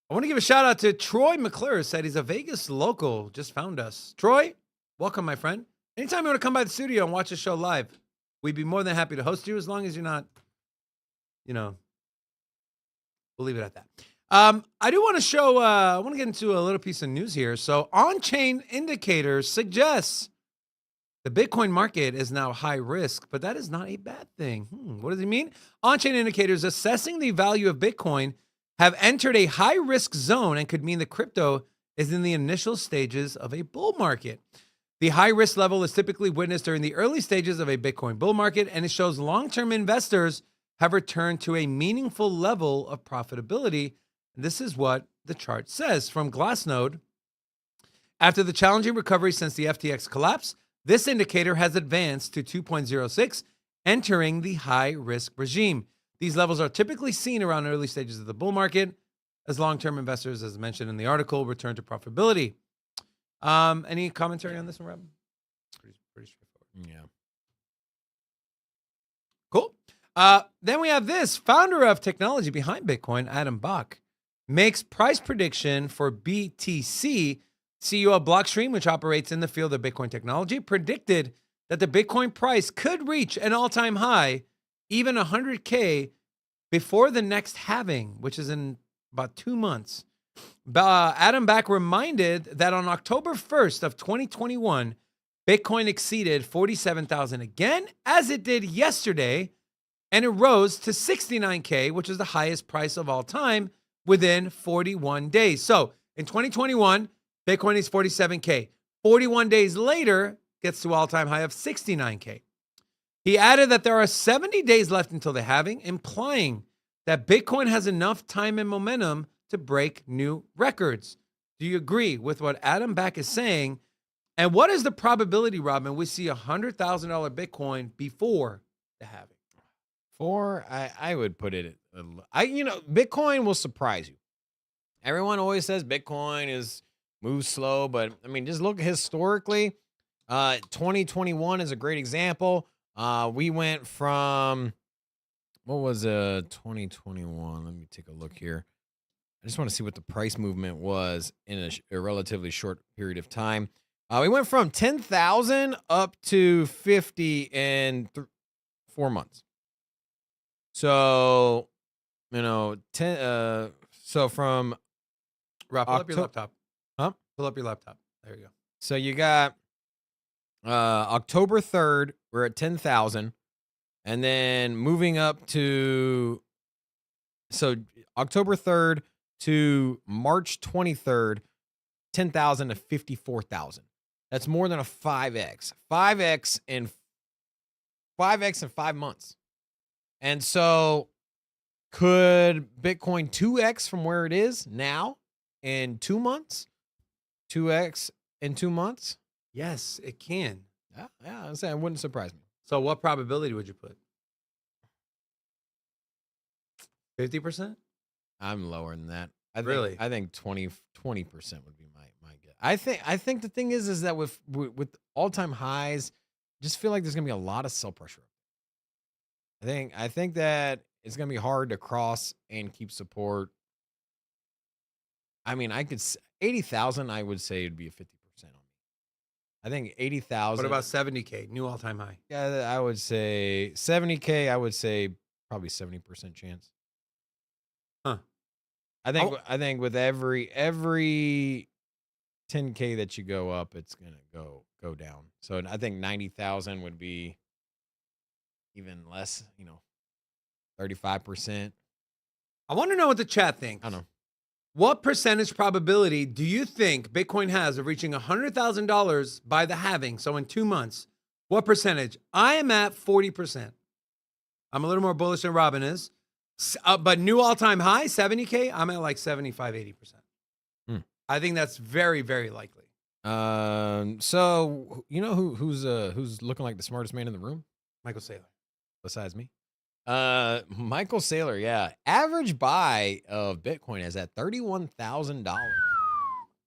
I want to give a shout out to Troy McClure. Said he's a Vegas local. Just found us. Troy, welcome, my friend. Anytime you want to come by the studio and watch the show live, we'd be more than happy to host you, as long as you're not, we'll leave it at that. I do want to show, I want to get into a little piece of news here. So on-chain indicators suggests The Bitcoin market is now high risk, but that is not a bad thing. What does he mean? On-chain indicators assessing the value of Bitcoin have entered a high-risk zone and could mean the crypto is in the initial stages of a bull market. The high-risk level is typically witnessed during the early stages of a Bitcoin bull market, and it shows long-term investors have returned to a meaningful level of profitability. This is what the chart says from Glassnode. After the challenging recovery since the FTX collapse, this indicator has advanced to 2.06, entering the high-risk regime. These levels are typically seen around early stages of the bull market as long-term investors, as mentioned in the article, return to profitability. Any commentary on this one, Rob? Pretty straightforward. Yeah. Cool. Then we have this. Founder of technology behind Bitcoin, Adam Back, makes price prediction for BTC. CEO of Blockstream, which operates in the field of Bitcoin technology, predicted that the Bitcoin price could reach an all-time high, even 100K, before the next halving, which is in about 2 months. Adam Back reminded that on October 1st of 2021, Bitcoin exceeded 47,000 again, as it did yesterday, and it rose to 69K, which is the highest price of all time, within 41 days. So in 2021, Bitcoin is 47K. 41 days later, gets to all-time high of 69K. He added that there are 70 days left until the halving, implying that Bitcoin has enough time and momentum to break new records. Do you agree with what Adam Back is saying? And what is the probability, Robin, we see $100,000 Bitcoin before the halving? I would put it, Bitcoin will surprise you. Everyone always says Bitcoin moves slow, but I mean, just look historically. 2021 is a great example. We went from, what was 2021? Let me take a look here. I just want to see what the price movement was in a relatively short period of time. We went from 10,000 up to 50 in 4 months. So, so from Rob, pull up your laptop. Huh? Pull up your laptop. There you go. So you got October 3rd, we're at 10,000. And then moving up to, so October 3rd to March 23rd, 10,000 to 54,000. That's more than a 5x. 5x in 5 months. And so could Bitcoin 2x from where it is now in 2 months? 2x in 2 months? Yes, it can. Yeah, I'm saying it wouldn't surprise me. So what probability would you put? 50%? I'm lower than that. Really? I think 20% would be my guess. I think the thing is that with all-time highs, just feel like there's gonna be a lot of sell pressure. I think that it's gonna be hard to cross and keep support. I mean, 80,000. I would say it'd be a 50% on me. I think 80,000. What about 70K, new all-time high? Yeah, I would say 70K. I would say probably 70% chance. Huh. I think with every 10K that you go up, it's gonna go down. So I think 90,000 would be even less. 35%. I want to know what the chat thinks. I don't know. What percentage probability do you think Bitcoin has of reaching $100,000 by the halving? So in 2 months, what percentage? I am at 40%. I'm a little more bullish than Robin is. But new all-time high, 70K, I'm at like 75, 80%. I think that's very, very likely. So who's looking like the smartest man in the room Michael Saylor. besides me? Michael Saylor, yeah. Average buy of Bitcoin is at $31,000.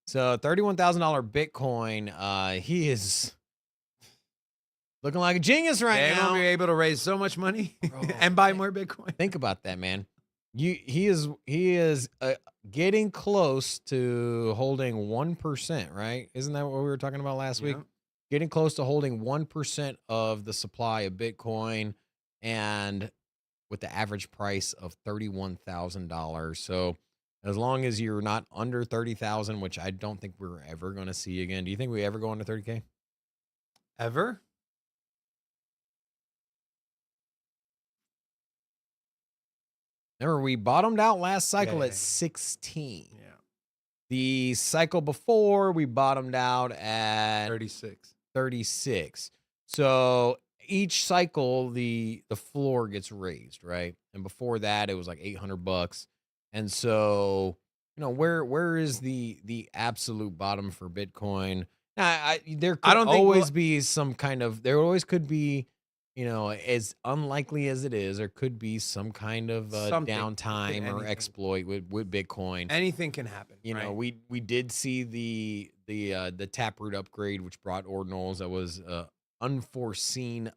So $31,000 Bitcoin. He is looking like a genius right now. They'll be able to raise so much money and buy more Bitcoin. Think about that, man. He is getting close to holding 1%, right? Isn't that what we were talking about last week? Getting close to holding 1% of the supply of Bitcoin, and with the average price of $31,000. So as long as you're not under 30,000, which I don't think we're ever going to see again. Do you think we ever go under 30K? Ever? Remember, we bottomed out last cycle Yeah. at 16. Yeah. The cycle before, we bottomed out at 36. 36. So each cycle, the floor gets raised, right? And before that, it was like $800. And so, where is the absolute bottom for Bitcoin? Now, there could don't think always be some kind of, there always could be, as unlikely as it is, there could be some kind of Something. downtime or Anything. exploit with Bitcoin. Anything can happen. You know, right? we did see the Taproot upgrade, which brought ordinals. That was unforeseen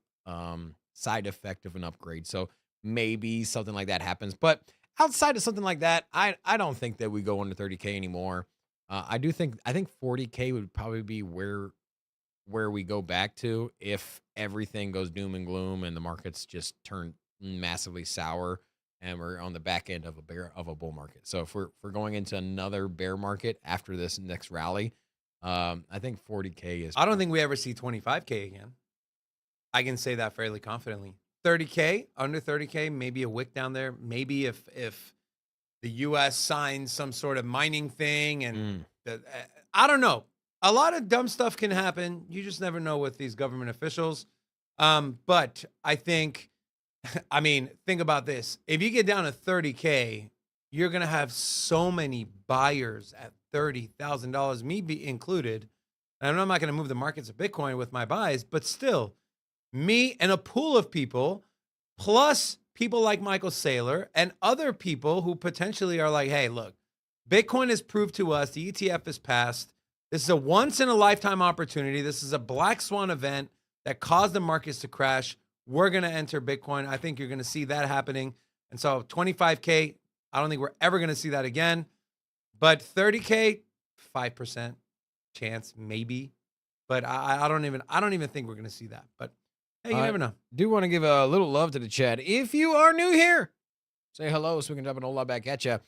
side effect of an upgrade. So maybe something like that happens. But outside of something like that, I don't think that we go under 30K anymore. I think 40K would probably be where we go back to if everything goes doom and gloom and the markets just turn massively sour and we're on the back end of a bull market. So if we're going into another bear market after this next rally, I think 40K is. I don't think we ever see 25K again. I can say that fairly confidently. 30K, under 30K, maybe a wick down there. Maybe if the U.S. signs some sort of mining thing and I don't know. A lot of dumb stuff can happen. You just never know with these government officials. But I think, think about this. If you get down to 30K, you're going to have so many buyers at $30,000, me be included. And I'm not going to move the markets of Bitcoin with my buys, but still, me and a pool of people, plus people like Michael Saylor and other people who potentially are like, hey, look, Bitcoin has proved to us the ETF has passed. This is a once-in-a-lifetime opportunity. This is a black swan event that caused the markets to crash. We're going to enter Bitcoin. I think you're going to see that happening. And so 25K, I don't think we're ever going to see that again. But 30K, 5% chance, maybe. But I don't even think we're going to see that. But hey, you never know. Do want to give a little love to the chat. If you are new here, say hello so we can drop an old lot back at you.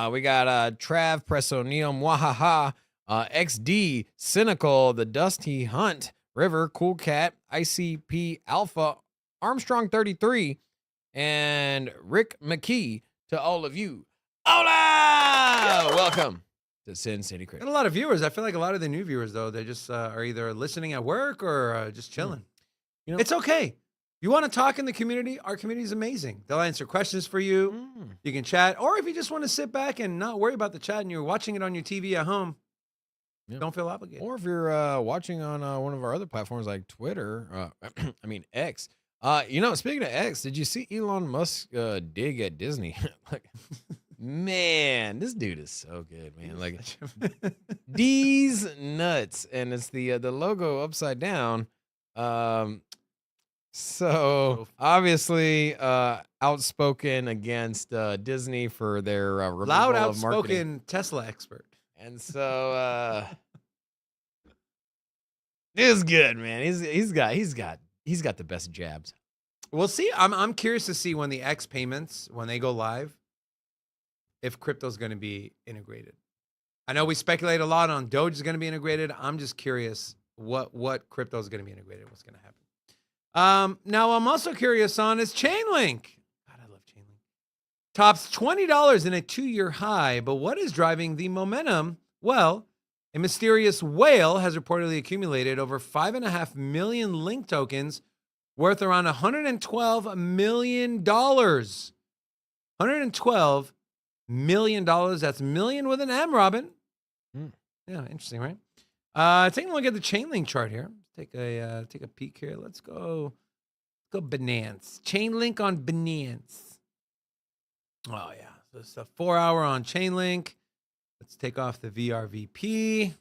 We got Trav, Presso, Neo, Mwahaha, XD, Cynical, The Dusty Hunt, River, Cool Cat, ICP Alpha, Armstrong 33, and Rick McKee. To all of you, hola! Welcome to Sin City Cricket. And a lot of viewers. I feel like a lot of the new viewers, though, they just are either listening at work or just chilling. It's okay. You want to talk in the community? Our community is amazing. They'll answer questions for you. You can chat. Or if you just want to sit back and not worry about the chat and you're watching it on your TV at home, don't feel obligated. Or if you're watching on one of our other platforms like Twitter, X. Speaking of X, did you see Elon Musk dig at Disney? Man, this dude is so good, man. Like, these nuts. And it's the logo upside down. So obviously outspoken against Disney for their removal loud, of marketing. outspoken Tesla expert. And so it's good, man. He's got the best jabs. We'll see. I'm curious to see when the X payments, when they go live, if crypto's going to be integrated. I know we speculate a lot on Doge is going to be integrated. I'm just curious what crypto is going to be integrated. What's going to happen? Now I'm also curious on is Chainlink. God, I love Chainlink. Tops $20 in a 2-year high, but what is driving the momentum? Well, a mysterious whale has reportedly accumulated over 5.5 million Link tokens worth around $112 million. $112 million. That's million with an M, Robin. Yeah, interesting, right? Taking a look at the Chainlink chart here. Take a peek here. Let's go Binance. Chainlink on Binance. Oh yeah, so it's a 4-hour on Chainlink. Let's take off the VRVP.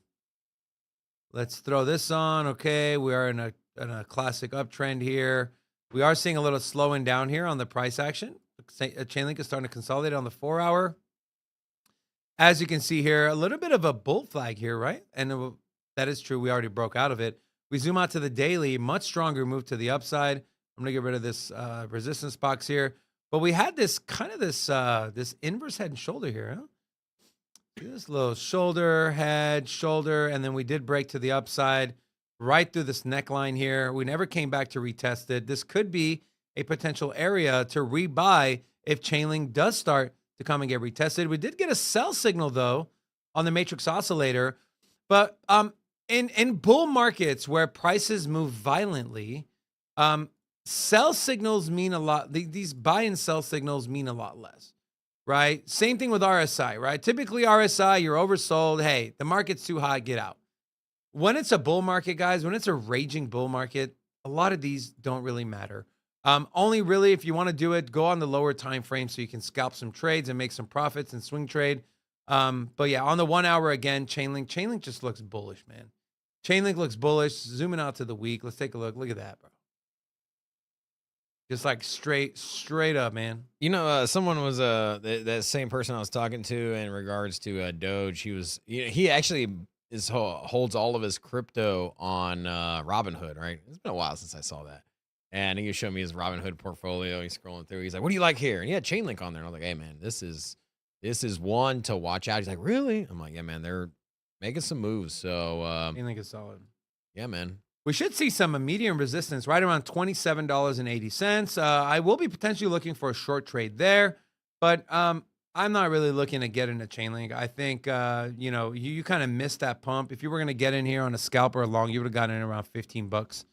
Let's throw this on. Okay, we are in a classic uptrend here. We are seeing a little slowing down here on the price action. Chainlink is starting to consolidate on the 4-hour. As you can see here, a little bit of a bull flag here, right? And that is true. We already broke out of it. We zoom out to the daily, much stronger move to the upside. I'm going to get rid of this resistance box here. But we had this kind of this inverse head and shoulder here. Huh? This little shoulder, head, shoulder, and then we did break to the upside right through this neckline here. We never came back to retest it. This could be a potential area to rebuy if Chainlink does start to come and get retested. We did get a sell signal though on the matrix oscillator, but in bull markets where prices move violently, sell signals mean a lot. These buy and sell signals mean a lot less, right? Same thing with RSI, right? Typically RSI, you're oversold. Hey, the market's too high, get out. When it's a bull market, guys, when it's a raging bull market, a lot of these don't really matter. Only really if you want to do it, go on the lower time frame so you can scalp some trades and make some profits and swing trade. But yeah, on the 1 hour again, Chainlink just looks bullish, man. Chainlink looks bullish. Zooming out to the week. Let's take a look. Look at that, bro. Just like straight up, man. You know, someone was that same person I was talking to in regards to Doge. He actually holds all of his crypto on Robinhood, right? It's been a while since I saw that. And he showed me his Robinhood portfolio. He's scrolling through. He's like, "What do you like here?" And he had Chainlink on there. And I was like, "Hey, man, this is one to watch out." He's like, "Really?" I'm like, "Yeah, man, they're making some moves." So Chainlink is solid. Yeah, man. We should see some immediate resistance right around $27.80. I will be potentially looking for a short trade there, but I'm not really looking to get into Chainlink. I think you kind of missed that pump. If you were going to get in here on a scalp or a long, you would have gotten in around $15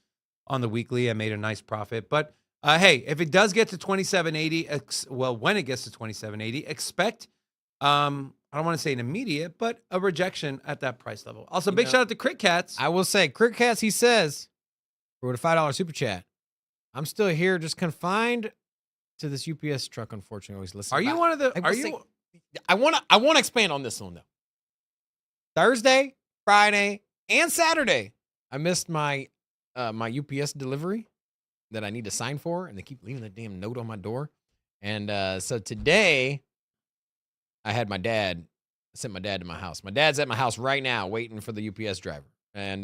on the weekly and made a nice profit. But hey, if it does get to 27.80, well, when it gets to 27.80, expect I don't want to say an immediate, but a rejection at that price level. Also, big shout out to Crit Cats. I will say, Crit Cats, he says, with a $5 super chat, "I'm still here, just confined to this UPS truck, unfortunately." Listen, are you one of the? I want to expand on this one though. Thursday, Friday, and Saturday, I missed my my UPS delivery that I need to sign for, and they keep leaving that damn note on my door. And so today, I had sent my dad to my house. My dad's at my house right now waiting for the UPS driver. And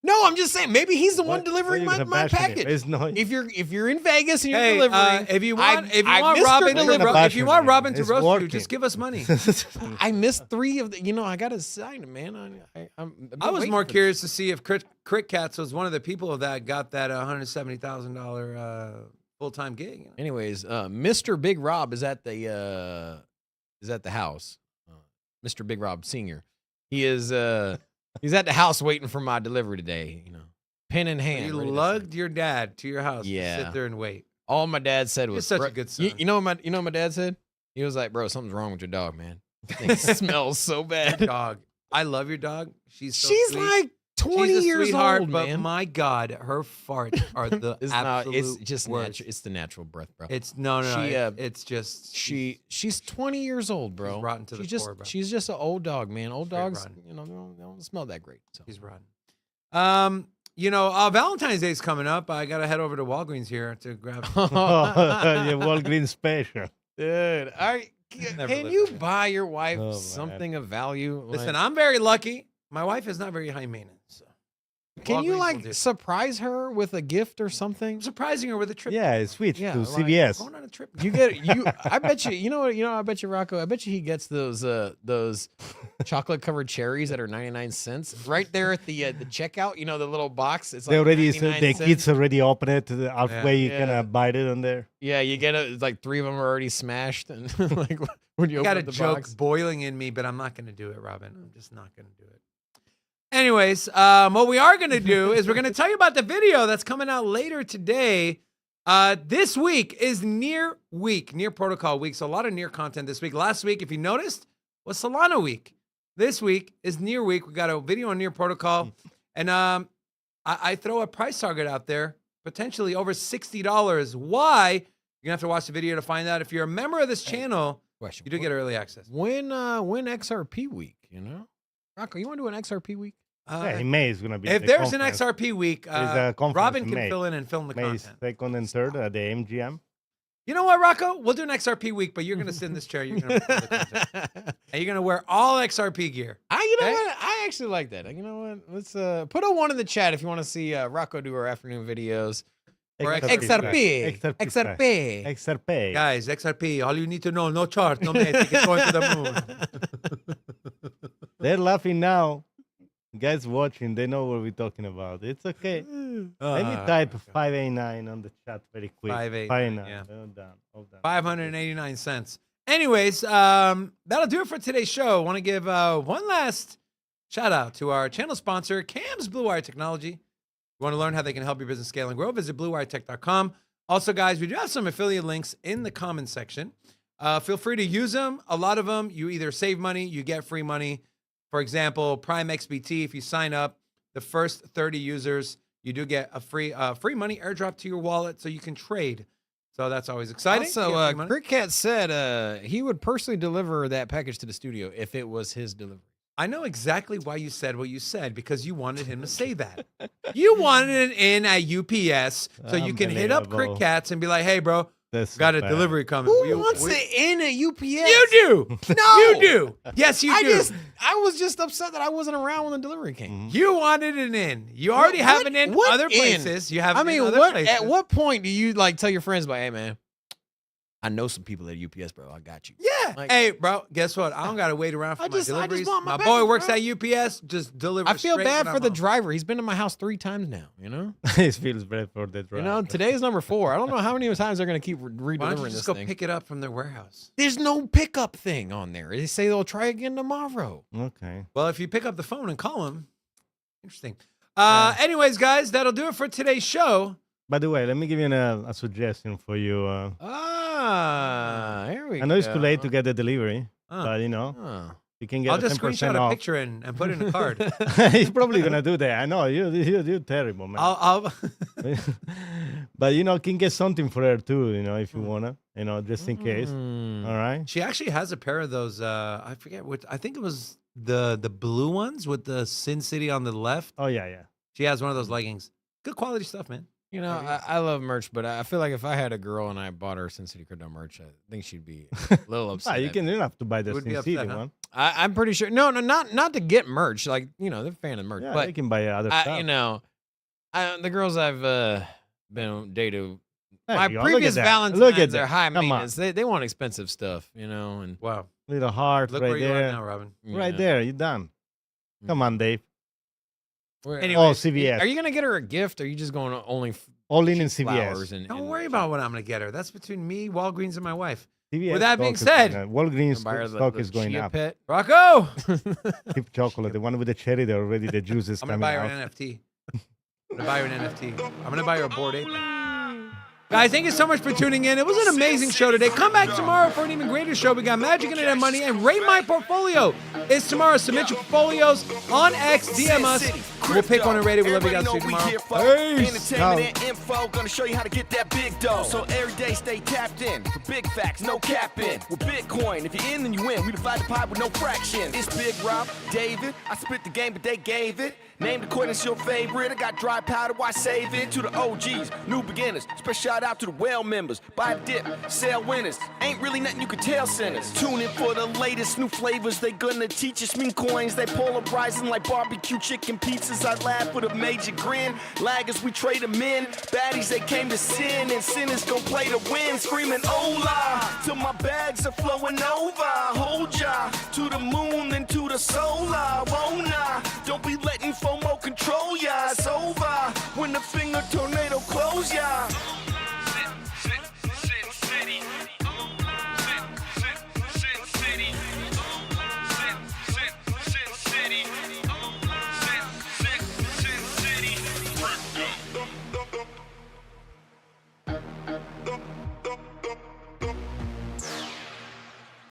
no, I'm just saying, maybe he's the one delivering my package. If you're in Vegas and you're delivering, if you want Robin to roast you, just give us money. I missed 3 of the. I got to sign him, man. I was more curious to see if Crit Cats was one of the people that got that $170,000 full-time gig. Anyways, Mr. Big Rob is at the house. Mr. Big Rob Sr. He is he's at the house waiting for my delivery today. Pen in hand. You lugged your dad to your house. Yeah. To sit there and wait. All my dad said was, "You're such a good son." You know what my dad said? He was like, "Bro, something's wrong with your dog, man. It smells so bad." Dog. I love your dog. She's sweet. Like 20 years old, but man. My God, her farts are the absolute it's just worst. natural. It's the natural breath, bro. It's it's just she's 20 years old, bro. She's rotten to the core, bro. She's just an old dog, man. Old dogs, they don't smell that great. So. She's rotten. Valentine's Day is coming up. I gotta head over to Walgreens here to grab. Yeah, Walgreens special, dude. Can you buy your wife something of value? Listen, I'm very lucky. My wife is not very high maintenance. So. Can you surprise her with a gift or something? I'm surprising her with a trip. Yeah, switch to CVS. Going on a trip. I bet you. I bet you, Rocco. I bet you he gets those chocolate covered cherries that are 99 cents right there at the checkout. The little box. It's like the kids already open it halfway. You can bite it on there. Yeah, you get it. It's like 3 of them are already smashed, and like when you got open a the joke box. Boiling in me, but I'm not going to do it, Robin. I'm just not going to do it. Anyways, what we are going to do is we're going to tell you about the video that's coming out later today. This week is near protocol week. So a lot of near content this week. Last week, if you noticed, was Solana week. This week is near week. We got a video on near protocol. And I throw a price target out there, potentially over $60. Why? You're going to have to watch the video to find out. If you're a member of this channel, you do get early access. When XRP week, Rocco, you want to do an XRP week? In May is going to be. If there's an XRP week, Robin can May. fill in and film the May content. 2nd and 3rd at the MGM. You know what, Rocco? We'll do an XRP week, but you're going to sit in this chair. You're going to film the content. And you're going to wear all XRP gear. You know what? I actually like that. You know what? Let's put a 1 in the chat if you want to see Rocco do our afternoon videos. Or XRP. Guys, XRP. All you need to know, no chart, no magic. It's going to the moon. They're laughing now. Guys watching, they know what we're talking about. It's okay. Let me Uh, type 589 on the chat very quick. 589, yeah. All done. All done. 589 cents. Anyways, that'll do it for today's show. I want to give one last shout out to our channel sponsor, Cam's Blue Wire Technology. You want to learn how they can help your business scale and grow? Visit bluewiretech.com. Also, guys, we do have some affiliate links in the comments section. Feel free to use them. A lot of them, you either save money, you get free money. For example, Prime XBT, if you sign up, the first 30 users, you do get a free money airdrop to your wallet so you can trade. So that's always exciting. Also, Cricket said he would personally deliver that package to the studio if it was his delivery. I know exactly why you said what you said, because you wanted him to say that. You wanted it in at UPS so you can hit up Unbelievable. Crickets and be like, hey, bro, That's got so a bad. delivery coming. Who wants it in at UPS? You do. No. You do. Yes, you do. I was just upset that I wasn't around when the delivery came. You wanted it in. You already have it in what other in? places. You have it I mean, in other what? places. At what point do you like tell your friends, like, hey, man, I know some people at UPS, bro. I got you. Yeah. Like- Hey, bro, guess what? I don't got to wait around for I my just deliveries. want my boy package, works bro. at UPS. Just deliver I feel straight bad when for I'm the home. driver. He's been to my house 3 times now, you know? It feels bad for the driver. You know, today's number 4. I don't know how many times they're going to keep Why don't redelivering you this just go thing. pick it up from their warehouse? There's no pickup thing on there. They say they'll try again tomorrow. Okay. Well, if you pick up the phone and call them, interesting. Anyways, guys, that'll do it for today's show. By the way, let me give you a suggestion for you. Here we go. I know it's too late to get the delivery, Oh. but you know, Oh. you can get I'll a just 10% screenshot a off. picture and put it in a card. He's probably gonna do that. I know you're terrible, man. I'll But you know, can get something for her too. You know, if you wanna, you know, just in case. All right. She actually has a pair of those. I forget what. I think it was the blue ones with the Sin City on the left. Oh yeah. She has one of those leggings. Good quality stuff, man. You know, I love merch, but I feel like if I had a girl and I bought her Sin City Crypto merch, I think she'd be a little upset. You at can me. you don't have to buy the Would be Sin City upset, huh? one. I'm pretty sure. No, not to get merch. Like, you know, they're a fan of merch. Yeah, but you can buy other stuff. you know, the girls I've been dated, There my you go. Look at previous that. Valentines Look at are that. high Come on. maintenance. They want expensive stuff, you know, and Wow. Little heart Look right where you there. are now, Robin. you Right know. there, you're done. Come on, Dave. Anyway, Oh, CVS. Are you gonna get her a gift? Or are you just going to only All in cheap flowers CVS. and Don't and worry about what I'm going to get her. That's between me, Walgreens, and my wife. CVS With that being stock is said, going up. Walgreens buy her the stock is going Chia up. Pet? Rocco! Keep chocolate, the one with the cherry, there already the juice is I'm going to coming buy her out. an NFT. I'm going to buy her an NFT. I'm going to buy her a Bored Ape. Guys, thank you so much for tuning in. It was an amazing show today. Come back tomorrow for an even greater show. We got Magic Internet Money and Rate My Portfolio. It's tomorrow. Submit your portfolios on X. DM us. We'll pick one and rate it. We love you guys. See you tomorrow. Entertainment and info, gonna show you how to get that big dough. So every day stay tapped in for big facts, no capping. With Bitcoin, if you're in, then you win. We divide the pie with no fraction. It's Big Rob, David. I spit the game, but they gave it. Name the coin that's your favorite. I got dry powder, why save it? To the OGs, new beginners. Special shout out to the well members. Buy the dip, sell winners. Ain't really nothing you can tell sinners. Tune in for the latest new flavors. They gonna teach us mean coins. They polarizing like barbecue chicken pizzas. I laugh with a major grin. Laggers, we trade them in. Baddies, they came to sin. And sinners gon' play to win. Screaming, hola, till my bags are flowing over. Hold ya to the moon and to the solar. Won't I?